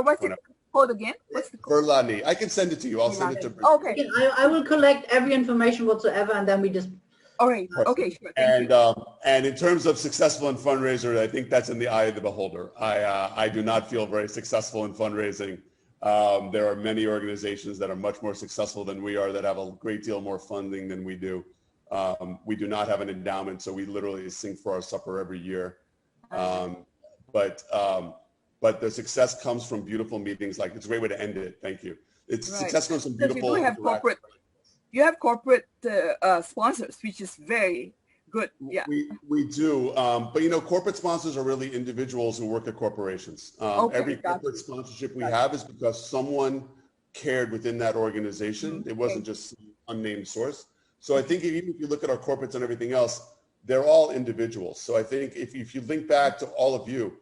what's it called again? What's the code? Verlani. I can send it to you. I'll send it to Okay. I will collect every information whatsoever, and then we just. All right. Okay. Sure. And in terms of successful in fundraiser, I think that's in the eye of the beholder. I do not feel very successful in fundraising. There are many organizations that are much more successful than we are that have a great deal more funding than we do. We do not have an endowment, so we literally sing for our supper every year. But the success comes from beautiful meetings. Like, it's a great way to end it. Thank you. Success comes from beautiful. You have corporate sponsors, which is very good. Yeah. We do. But you know, corporate sponsors are really individuals who work at corporations. Every corporate sponsorship we have is because someone cared within that organization. It wasn't just some unnamed source. So I think even if you look at our corporates and everything else, they're all individuals. So I think if you link back to all of you,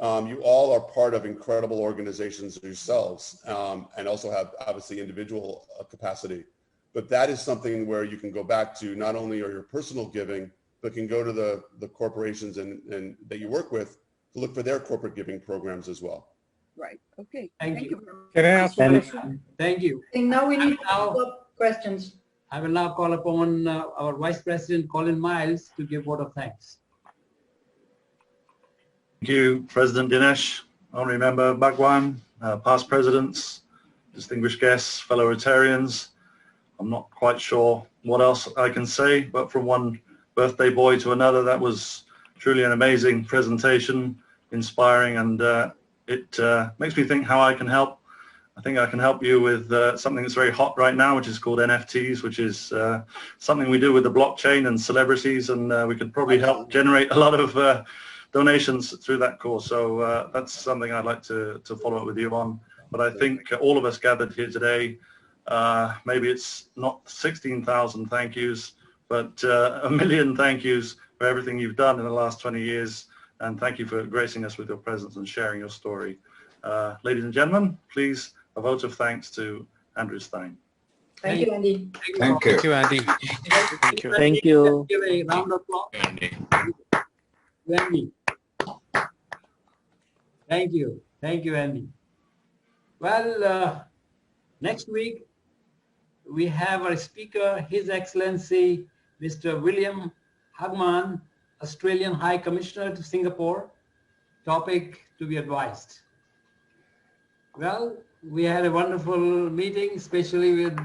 you all are part of incredible organizations yourselves, and also have obviously individual capacity. But that is something where you can go back to not only your personal giving, but can go to the corporations and that you work with to look for their corporate giving programs as well. Right. Okay. Thank you. Can I ask a question? Thank you. And now we need questions. I will now call upon our Vice President, Colin Miles, to give vote of thanks. Thank you, President Dinesh, Honorary Member Bhagwan, past presidents, distinguished guests, fellow Rotarians. I'm not quite sure what else I can say, but from one birthday boy to another, that was truly an amazing presentation, inspiring, and it makes me think how I can help. I think I can help you with something that's very hot right now, which is called NFTs, which is something we do with the blockchain and celebrities, and we could probably help generate a lot of donations through that course. So that's something I'd like to follow up with you on. But I think all of us gathered here today, maybe it's not 16,000 thank yous, but 1 million thank yous for everything you've done in the last 20 years. And thank you for gracing us with your presence and sharing your story. Ladies and gentlemen, please, a vote of thanks to Andrew Stein. Thank you, Andy. Thank you. Thank you, Andy. Thank you. Thank you. Give a round of applause. Andy. Thank you. Thank you, Andy. Well, next week, we have our speaker, His Excellency, Mr. William Hagman, Australian High Commissioner to Singapore. Topic to be advised. Well, we had a wonderful meeting, especially with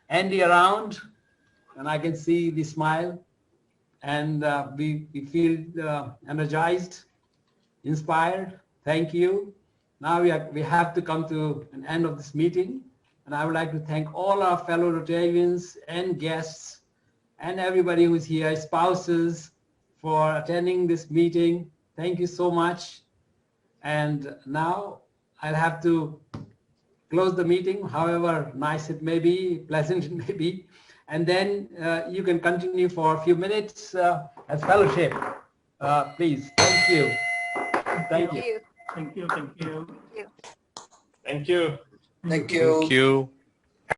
Andy around, and I can see the smile, and we feel energized, inspired. Thank you. Now we have to come to an end of this meeting, and I would like to thank all our fellow Rotarians and guests and everybody who's here, spouses, for attending this meeting. Thank you so much. And now I'll have to close the meeting, however nice it may be, pleasant it may be, and then you can continue for a few minutes as fellowship. Please, thank you. Thank you. Thank you. Thank you. Thank you. Thank you. Thank you.